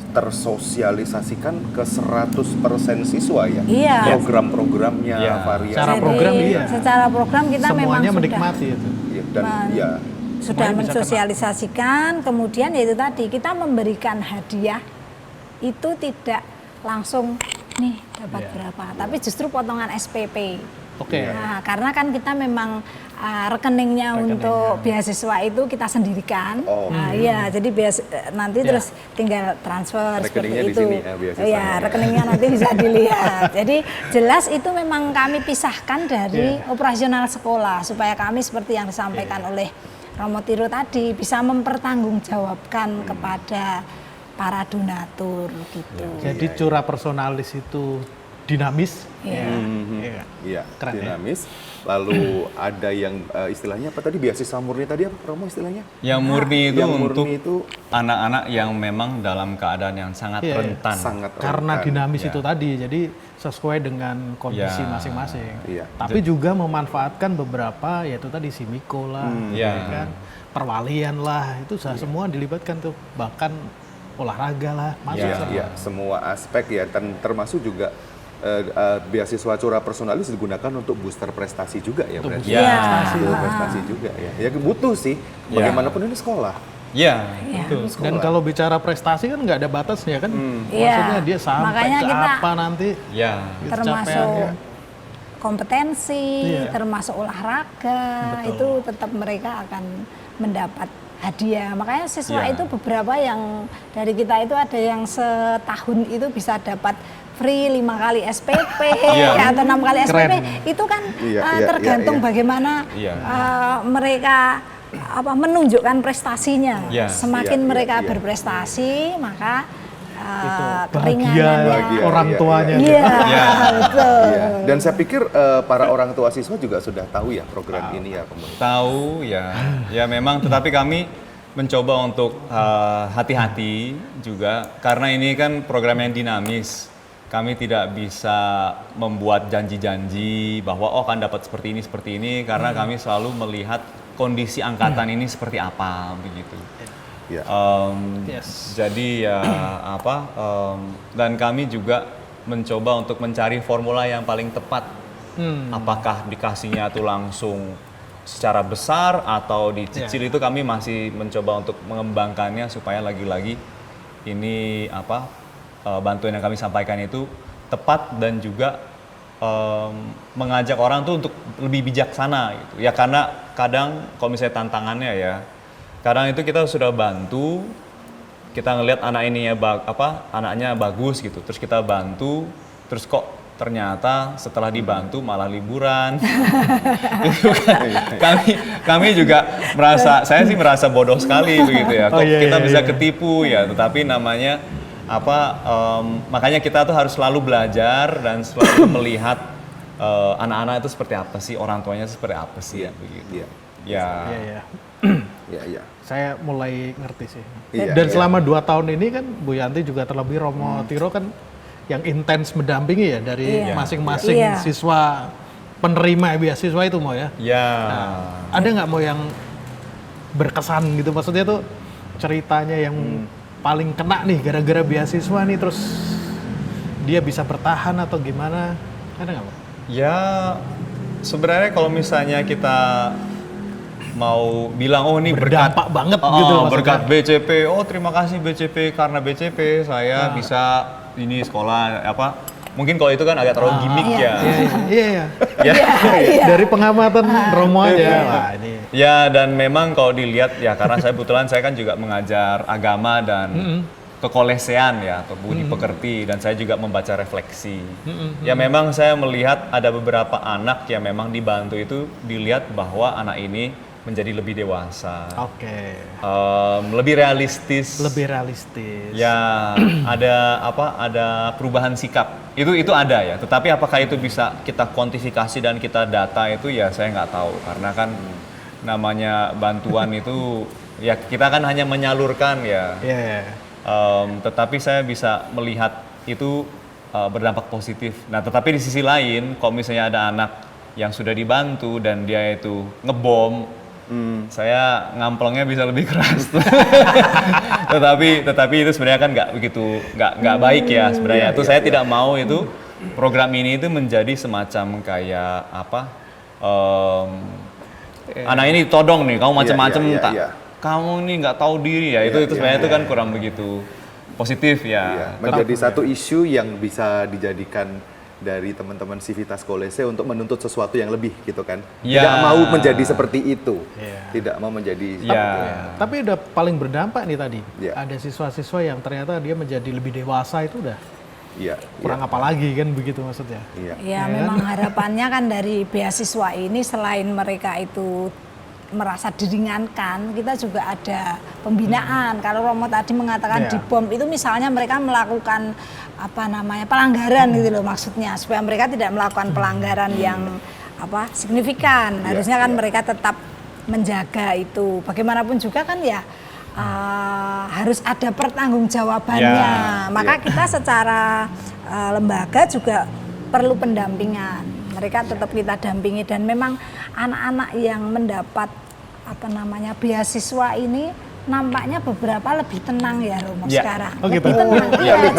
tersosialisasikan ke 100% siswa ya. Iya. Program-programnya, Iya. variasi. Secara program iya. Secara program kita memang Semuanya sudah menikmati itu. Ya, dan ya sudah Semuanya bisa mensosialisasikan, kemudian ya itu tadi kita memberikan hadiah itu tidak langsung nih dapat berapa, tapi justru potongan SPP. Oke. Nah, karena kan kita memang rekeningnya untuk beasiswa itu kita sendirikan. Nah, iya, jadi nanti terus tinggal transfer Rekeningnya seperti di itu. sini ya, beasiswanya Iya, ya. rekeningnya nanti bisa dilihat. Jadi jelas itu memang kami pisahkan dari operasional sekolah supaya kami seperti yang disampaikan oleh Romo Tiro tadi bisa mempertanggungjawabkan kepada para donatur gitu. Jadi Cura Personalis itu dinamis. Iya. Iya. Iya, Keren ya. dinamis. Lalu ada yang istilahnya apa tadi, beasiswa murni tadi apa Romo istilahnya? Yang murni itu Yang untuk murni itu anak-anak yang memang dalam keadaan yang sangat Iya. rentan. sangat Karena rentan. dinamis Ya. itu tadi, jadi sesuai dengan kondisi Ya. masing-masing. Iya. Tapi juga memanfaatkan beberapa, yaitu tadi simiko lah, Ya. kan, perwalian lah, itu semua dilibatkan tuh, bahkan olahraga lah, masuk Ya. semua. Iya, semua aspek ya, dan termasuk juga beasiswa Cura Personalis digunakan untuk booster prestasi juga ya Untuk berarti. booster Iya. Booster prestasi juga ya. Ya butuh sih, Ya. bagaimanapun ini sekolah. Ya, Iya. betul. Dan kalau bicara prestasi kan nggak ada batasnya kan, Iya. maksudnya dia sampai Makanya ke kita apa nanti. Ya. gitu termasuk capaiannya. kompetensi, Iya. termasuk olahraga, Betul. itu tetap mereka akan mendapat hadiah. Makanya siswa Iya. itu beberapa yang dari kita itu ada yang setahun itu bisa dapat free 5 kali SPP Iya. atau 6 kali SPP. Keren. Itu kan Iya, iya, tergantung iya. bagaimana Iya. mereka menunjukkan prestasinya. Iya. Semakin Iya, iya, mereka iya. berprestasi, maka Itu keringanannya. bahagia orang Iya, tuanya. Iya, Iya. betul. Iya. Dan saya pikir para orang tua siswa juga sudah tahu ya program ini ya pemerintah. Tahu ya memang, tetapi kami mencoba untuk hati-hati juga karena ini kan program yang dinamis. kami tidak bisa membuat janji-janji bahwa oh akan dapat seperti ini karena kami selalu melihat kondisi angkatan ini seperti apa begitu. Ya. Yes. Jadi ya dan kami juga mencoba untuk mencari formula yang paling tepat. Apakah dikasihnya tuh langsung secara besar atau dicicil, itu kami masih mencoba untuk mengembangkannya supaya lagi-lagi ini bantuan yang kami sampaikan itu tepat dan juga mengajak orang tuh untuk lebih bijaksana gitu. Ya karena kadang kalau misalnya tantangannya ya, kadang itu kita sudah bantu, kita ngelihat anaknya bagus gitu, terus kita bantu, terus kok ternyata setelah dibantu malah liburan. Itu kan, kami juga saya sih merasa bodoh sekali begitu ya. Kok kita bisa ketipu ya, tetapi namanya makanya kita tuh harus selalu belajar dan selalu melihat anak-anak itu seperti apa sih, orang tuanya seperti apa sih begitu. Iya. Iya. Saya mulai ngerti sih. Iya, Dan iya. selama 2 tahun ini kan Bu Yanti juga terlebih Romo Tiro kan yang intens mendampingi ya dari masing-masing siswa penerima beasiswa itu mau ya. Ya. Ada nggak mau yang berkesan gitu, maksudnya tuh ceritanya yang paling kena nih gara-gara beasiswa nih terus dia bisa bertahan atau gimana? Ada nggak, Pak? Ya, sebenarnya kalau misalnya kita mau bilang oh ini Berdampak banget gitu maksudnya. berkat BCP, oh terima kasih BCP, karena BCP saya bisa ini sekolah mungkin kalau itu kan agak terlalu gimmick ya. Iya. Ya. Dari pengamatan Romo aja. Wah, ini. Ya, dan memang kalau dilihat ya karena saya kan juga mengajar agama dan kekolesean ya atau budi pekerti, dan saya juga membaca refleksi. Ya memang saya melihat ada beberapa anak yang memang dibantu itu dilihat bahwa anak ini menjadi lebih dewasa. Oke. Lebih realistis. Ya, ada perubahan sikap. Itu ada ya. Tetapi apakah itu bisa kita kuantifikasi dan kita data itu ya saya nggak tahu. Karena kan namanya bantuan itu ya kita kan hanya menyalurkan ya. Iya. Tetapi saya bisa melihat itu berdampak positif. Nah, tetapi di sisi lain, kalau misalnya ada anak yang sudah dibantu dan dia itu ngebom, saya ngamplengnya bisa lebih keras. tetapi itu sebenarnya kan nggak baik ya sebenarnya. Saya tidak mau itu program ini itu menjadi semacam kayak anak ini ditodong nih, kamu macam-macam kamu ini nggak tahu diri ya. Itu sebenarnya itu kan kurang begitu positif ya. Iya, menjadi satu isu yang bisa dijadikan dari teman-teman Civitas Kolese untuk menuntut sesuatu yang lebih gitu kan. Ya. Tidak mau menjadi seperti itu. Iya. Tidak mau menjadi Tapi udah paling berdampak nih tadi. Iya. Ada siswa-siswa yang ternyata dia menjadi lebih dewasa, itu udah kurang iya. apa lagi kan begitu maksudnya. Iya. Ya memang harapannya kan dari beasiswa ini selain mereka itu merasa diringankan, kita juga ada pembinaan. Kalau Romo tadi mengatakan di bom itu misalnya mereka melakukan pelanggaran gitu loh maksudnya, supaya mereka tidak melakukan pelanggaran yang signifikan. Harusnya kan mereka tetap menjaga itu. Bagaimanapun juga kan ya harus ada pertanggungjawabannya. Maka kita secara lembaga juga perlu pendampingan. Mereka tetap kita dampingi, dan memang anak-anak yang mendapat beasiswa ini nampaknya beberapa lebih tenang ya Romo sekarang. Oh, gitu. Lebih tenang.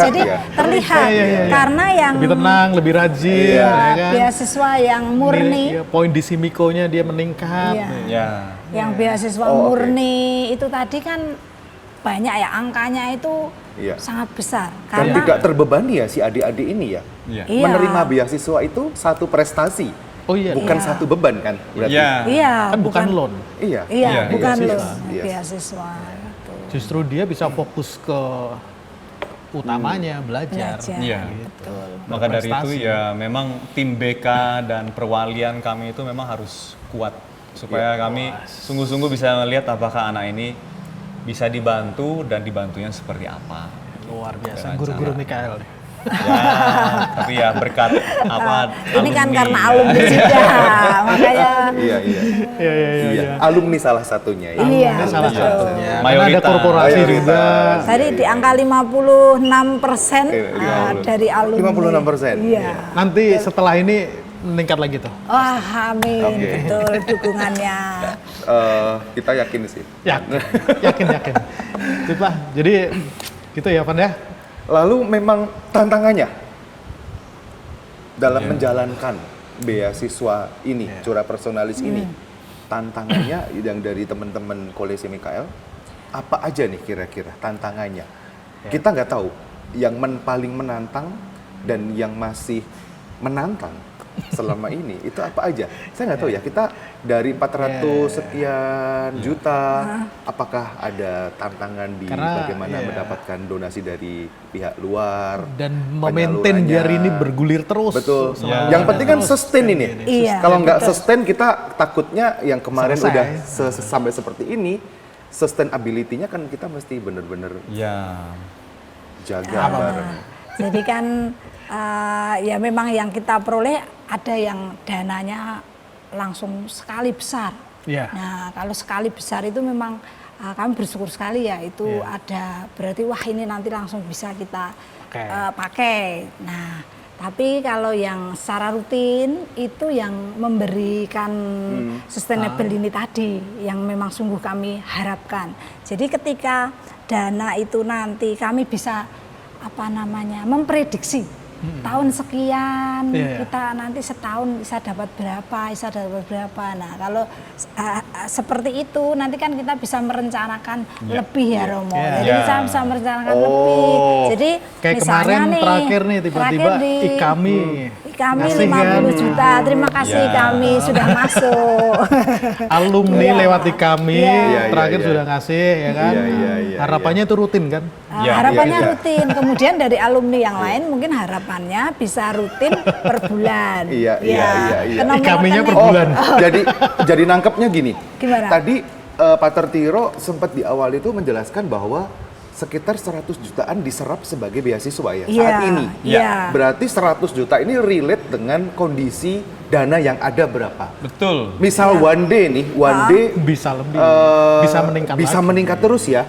Jadi terlihat karena yang lebih tenang, lebih rajin, ya kan? Beasiswa yang murni. Poin di Simikonya dia meningkat. Yang beasiswa murni itu tadi kan banyak ya, angkanya itu sangat besar. Dan tidak terbebani ya si adik-adik ini ya. Iya. Menerima beasiswa itu satu prestasi. Oh iya. Bukan satu beban kan berarti. Iya, Kan bukan loan. Iya, bukan loan, beasiswa. Gitu. Justru dia bisa fokus ke utamanya, belajar. Iya. Betul. Maka dari itu ya memang tim BK dan perwalian kami itu memang harus kuat supaya kami sungguh-sungguh bisa melihat apakah anak ini bisa dibantu dan dibantunya seperti apa. Luar biasa, guru-guru Mikael. Tapi ya berkat apa? Ini kan alumni, karena ya. alumni juga, makanya Iya, iya. Iya. Alumni salah satunya ya. iya. Ini salah betul. satunya. Karena ada Mayoritas. korporasi Mayoritas. juga. Tadi di angka 56% dari alumni. 56%. Iya. Nanti setelah ini meningkat lagi tuh. Wah, amin. Oke. Betul dukungannya. Kita yakin sih. Yakin. Coba, jadi gitu ya Pan ya. Lalu memang tantangannya dalam menjalankan beasiswa ini, Cura Personalis ini, tantangannya yang dari teman-teman Kolese Mikael, apa aja nih kira-kira tantangannya? Kita nggak tahu yang paling menantang dan yang masih menantang selama ini itu apa aja? Saya nggak tahu ya. Kita dari 400 sekian juta, apakah ada tantangan di Karena, bagaimana mendapatkan donasi dari pihak luar Dan memaintain penyalurannya. biar ini bergulir terus. Betul. Selalu Yang ada penting kan terus. sustain ini. Iya, Kalau nggak betul. sustain kita takutnya yang kemarin Selesai. udah sampai seperti ini, sustainability-nya kan kita mesti bener-bener Ya. jaga bareng. Jadi kan ya memang yang kita peroleh ada yang dananya langsung sekali besar. Iya. Nah kalau sekali besar itu memang kami bersyukur sekali ya itu ada berarti wah ini nanti langsung bisa kita pakai. Nah tapi kalau yang secara rutin itu yang memberikan sustainable ini tadi yang memang sungguh kami harapkan. Jadi ketika dana itu nanti kami bisa memprediksi tahun sekian kita nanti setahun bisa dapat berapa. Nah kalau seperti itu nanti kan kita bisa merencanakan lebih ya Romo. Jadi kita bisa merencanakan lebih. Jadi Kayak misalnya kemarin nih, terakhir nih tiba-tiba terakhir di Ikami. Kami Ngasih 50 kan? juta, terima kasih Ya. kami sudah masuk. Alumni Iya. lewat Ikami Iya. terakhir Iya. sudah ngasih ya kan. Iya. Harapannya itu rutin kan. Ya, Harapannya iya. rutin. Kemudian dari alumni yang lain mungkin harapannya bisa rutin per bulan. Iya. Ke nomor Ikaminya per rekening. bulan. jadi nangkepnya gini. Gimana? Tadi Pater Tiro sempat di awal itu menjelaskan bahwa sekitar 100 jutaan diserap sebagai beasiswa ya Iya, saat ini. iya. Berarti 100 juta ini relate dengan kondisi dana yang ada berapa. Betul. Misal one day Bisa lebih. Bisa meningkat bisa lagi. meningkat terus ya.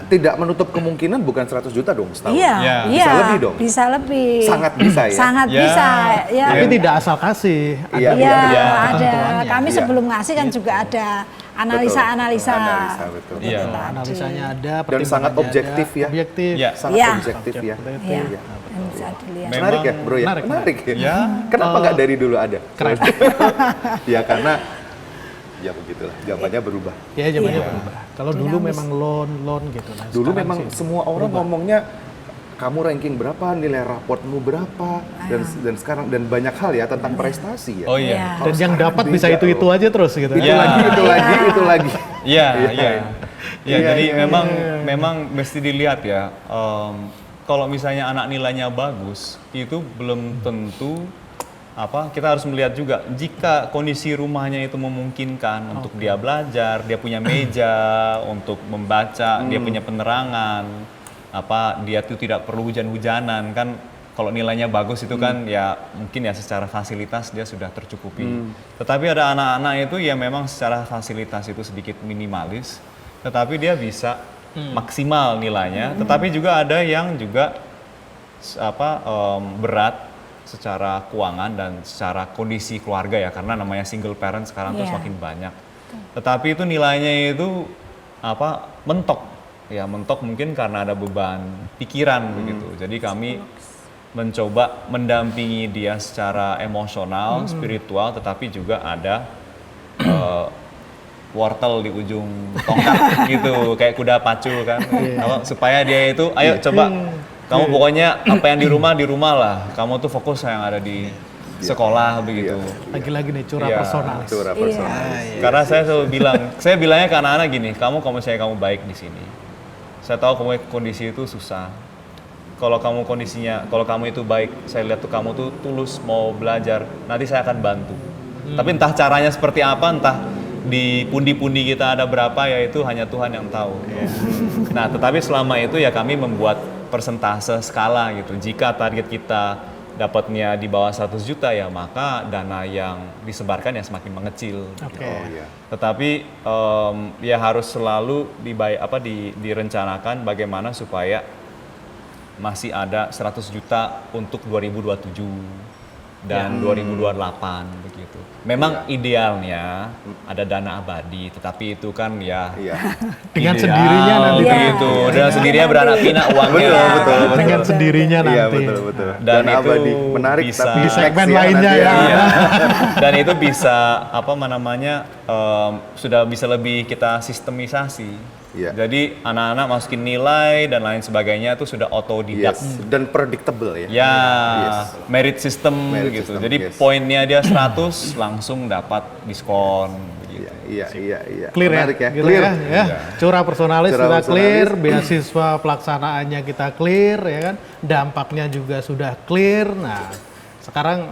Tidak menutup kemungkinan bukan 100 juta dong setahun. Iya, Ya. iya. Bisa lebih dong? Bisa lebih. Sangat bisa ya? Sangat Ya. bisa. Ya. Tapi tidak asal kasih. Iya, Iya, iya. ada. Ketentuannya. Kami Iya. sebelum ngasih kan juga ada analisa-analisa. Analisa, betul. Iya. Analisanya ada, Dan sangat pertimbangannya objektif ada. ya. Objektif. Ya. Sangat Iya. objektif ya. Iya. Iya. Yang bisa dilihat. Memang Menarik ya bro ya? menarik. ya? Ya. Kenapa nggak dari dulu ada? Keren. Ya karena ya begitulah, zamannya berubah. Ya zamannya Iya. berubah. Kalau dulu memang loan gitu. Nah, Dulu sekarang memang sih semua orang ngomongnya kamu ranking berapa, nilai raportmu berapa, dan sekarang dan banyak hal ya tentang prestasi ya. Oh iya. Iya. dan yang dapat bisa beda itu aja terus gitu. Itu Iya. lagi, itu lagi, itu lagi. Iya, Iya. iya. Ya, Iya, jadi iya, memang mesti dilihat ya. Kalau misalnya anak nilainya bagus, itu belum tentu kita harus melihat juga jika kondisi rumahnya itu memungkinkan untuk dia belajar, dia punya meja untuk membaca, dia punya penerangan, dia tuh tidak perlu hujan-hujanan kan. Kalau nilainya bagus itu kan ya mungkin ya secara fasilitas dia sudah tercukupi. Tetapi ada anak-anak itu ya memang secara fasilitas itu sedikit minimalis, tetapi dia bisa maksimal nilainya. Tetapi juga ada yang juga berat secara keuangan dan secara kondisi keluarga ya, karena namanya single parent sekarang tuh Iya. semakin banyak. Tetapi itu nilainya itu mentok ya, mentok mungkin karena ada beban pikiran begitu. Jadi kami mencoba mendampingi dia secara emosional, spiritual, tetapi juga ada wortel di ujung tongkat gitu, kayak kuda pacu kan, supaya dia itu, ayo coba kamu pokoknya apa yang di rumah lah, kamu tuh fokus yang ada di sekolah begitu. Lagi-lagi nih curah Iya. personalis. Cura Iya. personalis. Karena saya selalu bilang, saya bilangnya ke anak-anak gini, kamu kalau misalnya kamu baik di sini, saya tahu kamu kondisi itu susah. Kalau kamu itu baik, saya lihat tuh kamu tuh tulus mau belajar, nanti saya akan bantu. Tapi entah caranya seperti apa, entah di pundi-pundi kita ada berapa, ya itu hanya Tuhan yang tahu. Nah, tetapi selama itu ya kami membuat persentase skala gitu. Jika target kita dapatnya di bawah 100 juta ya maka dana yang disebarkan ya semakin mengecil. Oke. Oh iya. Tetapi ya harus selalu direncanakan bagaimana supaya masih ada 100 juta untuk 2027 dan 2028 begitu. Memang idealnya ada dana abadi, tetapi itu kan ya Iya. Dengan ideal sendirinya nanti. begitu. Iya. Dan sendirinya beranak pinak uangnya. Betul. Dengan sendirinya nanti. Iya betul. Dan itu abadi menarik bisa- tapi Di next segmen ya, lainnya nanti ya. Iya. Dan itu bisa sudah bisa lebih kita sistemisasi. Iya. Jadi anak-anak masukin nilai dan lain sebagainya itu sudah otodidak. Yes. Dan predictable ya. Ya, Yes. merit system Merit gitu. system, Jadi yes. poinnya dia 100 langsung dapat diskon begitu. Iya. Clear Menarik ya, ya. gitu Clear. ya. Curah personalis Curah sudah clear, personalis. beasiswa pelaksanaannya kita clear ya kan, dampaknya juga sudah clear. Nah, sekarang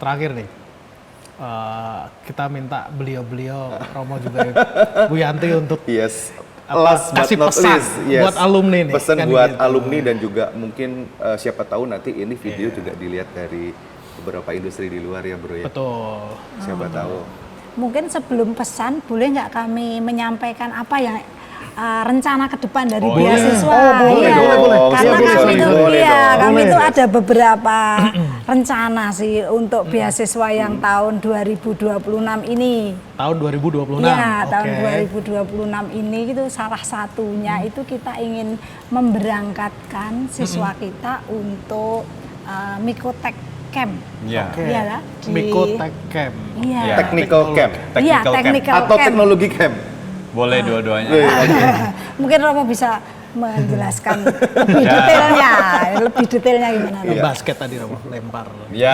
terakhir nih, kita minta beliau-beliau Romo juga Bu Yanti untuk Yes. Apa, Last but kasih not pesan least, yes. buat alumni nih, Pesan kan buat gitu. alumni dan juga mungkin siapa tahu nanti ini video Iya. juga dilihat dari beberapa industri di luar ya bro ya. betul. Siapa tahu. Mungkin sebelum pesan, boleh nggak kami menyampaikan apa yang rencana ke depan dari Oh, beasiswa? iya. Oh, boleh Iya. dong. Karena Sorry, kami sorry, itu, boleh iya, dong. kami Boleh. itu ada beberapa rencana sih untuk beasiswa yang tahun 2026 ini. Tahun 2026. Iya, tahun Oke. 2026 ini itu salah satunya itu kita ingin memberangkatkan siswa kita untuk Mikotek Camp. Iya. Oke. Iya lah, di- Miko Tech Camp. Iya. Iya. Technical camp Iya, Technical camp. technical atau camp. teknologi camp. Boleh dua-duanya. Mungkin Romo bisa menjelaskan lebih detailnya gimana. Romo? Basket tadi Romo, lempar. Ya.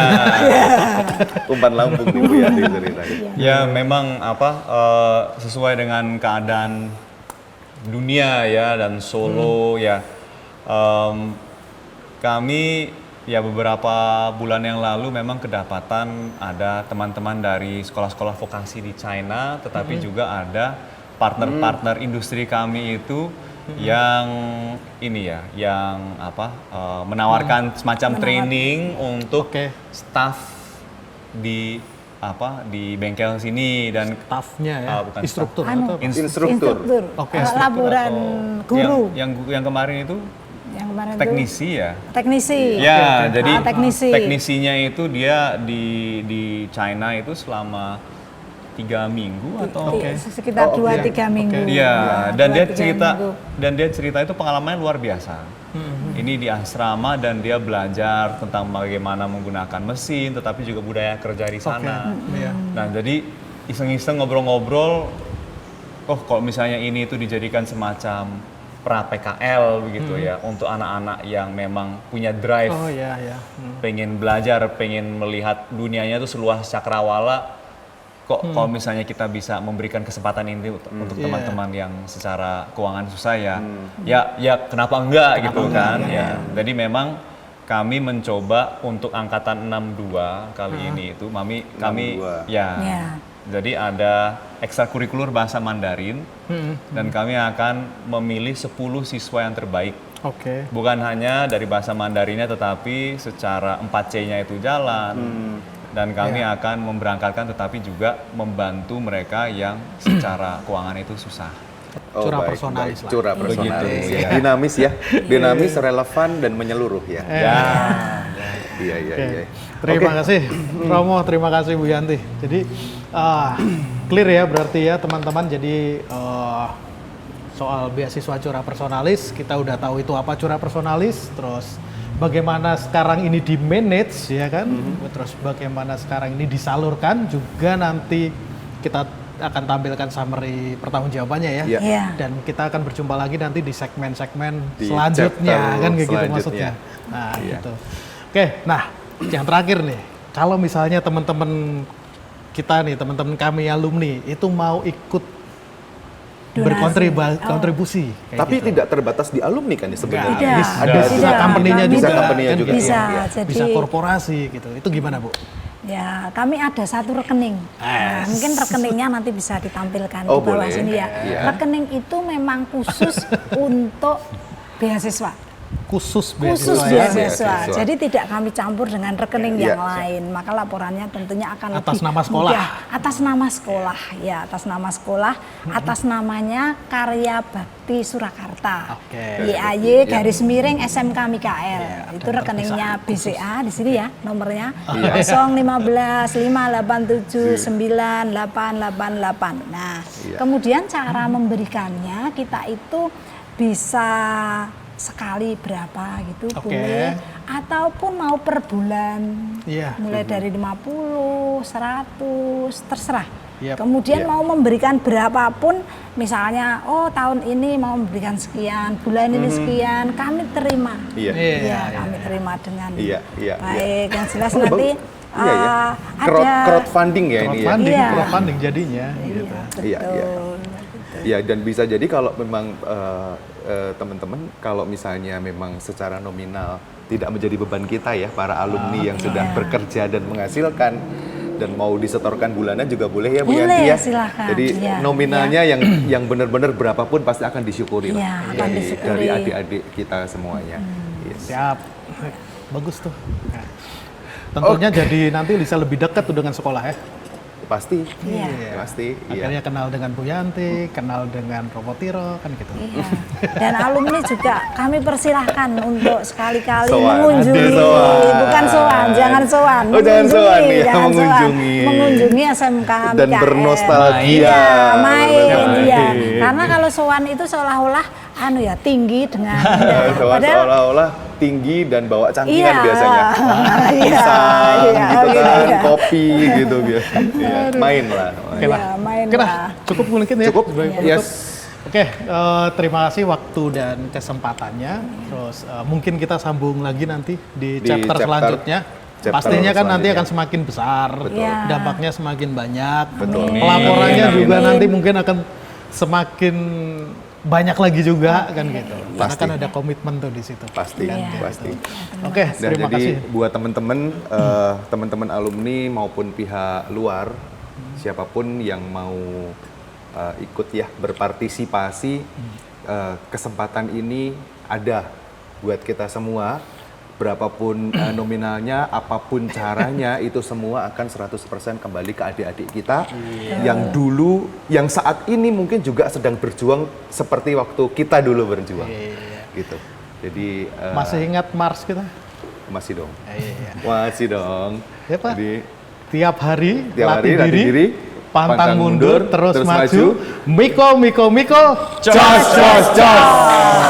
Umpan lambung nih Bu Yanti ceritanya. Ya memang sesuai dengan keadaan dunia ya dan Solo ya kami ya beberapa bulan yang lalu memang kedapatan ada teman-teman dari sekolah-sekolah vokasi di China tetapi juga ada partner-partner industri kami itu yang ini ya yang menawarkan semacam training untuk Oke. staff di bengkel sini dan Staffnya ya, bukan instruktur Anu, atau apa? Instruktur. Oke, laporan guru. yang kemarin itu Yang kemarin itu teknisi ya. teknisi. Ya, jadi teknisi. teknisinya itu dia di China itu selama 3 minggu atau Oke. Sekitar 2-3 minggu. Iya, Ya, dan dia 2-3 cerita minggu. itu pengalamannya luar biasa. Ini di asrama dan dia belajar tentang bagaimana menggunakan mesin, tetapi juga budaya kerja di sana. Iya. Nah, jadi iseng-iseng ngobrol-ngobrol, oh kalau misalnya ini itu dijadikan semacam pra PKL begitu ya, untuk anak-anak yang memang punya drive, Oh iya ya. pengen belajar, pengen melihat dunianya itu seluas cakrawala. Kok kalau misalnya kita bisa memberikan kesempatan ini untuk Iya. teman-teman yang secara keuangan susah ya kenapa enggak gitu kan ya. Jadi memang kami mencoba untuk angkatan 62 kali ini itu kami 62. ya. Ya. Jadi ada ekstrakurikuler bahasa Mandarin dan kami akan memilih 10 siswa yang terbaik. Oke. Bukan hanya dari bahasa Mandarinnya tetapi secara 4C-nya itu jalan. Dan kami akan memberangkatkan tetapi juga membantu mereka yang secara keuangan itu susah. Curah baik, personalis baik. lah. Curah Begitu, personalis ya. ya. Dinamis ya. Dinamis, relevan dan menyeluruh ya. Ya. Iya. Oke. Terima kasih Romo, terima kasih Bu Yanti. Jadi clear ya berarti ya teman-teman. Jadi soal beasiswa curah personalis kita udah tahu itu apa curah personalis, terus bagaimana sekarang ini di manage ya kan, terus bagaimana sekarang ini disalurkan juga nanti kita akan tampilkan summary pertanggungjawabannya ya. Iya. Iya. Dan kita akan berjumpa lagi nanti di segmen-segmen Di selanjutnya chapter kan kayak gitu selanjutnya. maksudnya. Nah, Iya. gitu. Oke, nah yang terakhir nih, kalau misalnya teman-teman kita nih, teman-teman kami alumni itu mau ikut berkontribusi, kayak Tapi gitu. tidak terbatas di alumni kan ya sebenarnya. Tidak. Ada Tidak. bisa company-nya Kami juga, Bisa company-nya kan juga, gitu. Bisa, iya. jadi Bisa korporasi gitu. Itu gimana Bu? ya kami ada satu rekening. Nah, mungkin rekeningnya nanti bisa ditampilkan Oh, di bawah boleh. sini ya. Iya. Rekening itu memang khusus untuk beasiswa. khusus khusus beasiswa ya. beasiswa. Beasiswa. Jadi tidak kami campur dengan rekening Iya. yang lain. Maka laporannya tentunya akan Atas lebih nama sekolah. mudah. Atas nama sekolah, ya atas nama sekolah, atas namanya Karya Bakti Surakarta. Oke. YAY garis miring SMK Mikael. Iya, Itu dan rekeningnya BCA di sini ya nomornya Iya. 015 587 9888. Nah, Iya. kemudian cara memberikannya kita itu bisa sekali berapa gitu Oke. boleh, ataupun mau per bulan, Iya. mulai dari 50, 100, terserah. Yap. Kemudian Iya. mau memberikan berapapun, misalnya oh tahun ini mau memberikan sekian, bulan ini sekian, kami terima. Iya. Iya. Iya, kami terima dengan Iya, iya, baik. Yang jelas Oh, nanti bagus. Iya, ya. ada Crowdfunding ya ini ya. Crowdfunding, Iya. crowdfunding jadinya. Gitu. Iya, iya. Ya, dan bisa jadi kalau memang teman-teman kalau misalnya memang secara nominal tidak menjadi beban kita ya para alumni yang sudah Iya. bekerja dan menghasilkan dan mau disetorkan bulanan juga boleh ya Bu Boleh, Yanti ya. silakan. Jadi Iya, nominalnya yang benar-benar berapapun pasti akan disyukuri lah Iya, akan dari disyukuri. adik-adik kita semuanya. Yes. Siap. Bagus tuh. Nah, tentunya jadi nanti bisa lebih dekat tuh dengan sekolah ya. Pasti. Iya. Pasti. Iya. Akhirnya kenal dengan Bu Yanti, kenal dengan Robotiro, kan gitu. Iya. Dan alumni juga kami persilahkan untuk sekali-kali Sowan. mengunjungi, Aduh, sowan. bukan sowan, jangan sowan, Oh, jangan sowan, ya, jangan sowan. mengunjungi. Mengunjungi SMK Dan MKL. bernostalgia. Iya, main, Bernostalgia. iya. Karena kalau sowan itu seolah-olah tinggi dengan Seolah-olah tinggi dan bawa cangkingan Iya. biasanya. Iya, Pisang iya, gitu gitu, kan, iya. kopi gitu biasa. Iya, main lah. Oke Iya, lah. main Oke lah, lah. cukup mungkin ya. Cukup? sebagai penutup. Yes. Oke, terima kasih waktu dan kesempatannya. Terus mungkin kita sambung lagi nanti di chapter selanjutnya. chapter Pastinya kan nanti selanjutnya. akan semakin besar, Betul. Iya. dampaknya semakin banyak, Betul. pelaporannya Amin. juga Amin. nanti mungkin akan semakin banyak lagi juga kan gitu. Karena Pasti. kan ada komitmen tuh di situ. Pasti, Iya. pasti. Oke, Dan terima jadi kasih. buat teman-teman alumni maupun pihak luar, siapapun yang mau ikut ya berpartisipasi, kesempatan ini ada buat kita semua. Berapapun nominalnya, apapun caranya, itu semua akan 100% kembali ke adik-adik kita yang dulu, yang saat ini mungkin juga sedang berjuang seperti waktu kita dulu berjuang, gitu. Jadi Masih ingat Mars kita? masih dong, Iya. masih dong. Ya, Pak. Jadi Tiap hari latih diri, pantang mundur, terus maju. maju. Miko, Miko, Miko. Jos, jos, jos.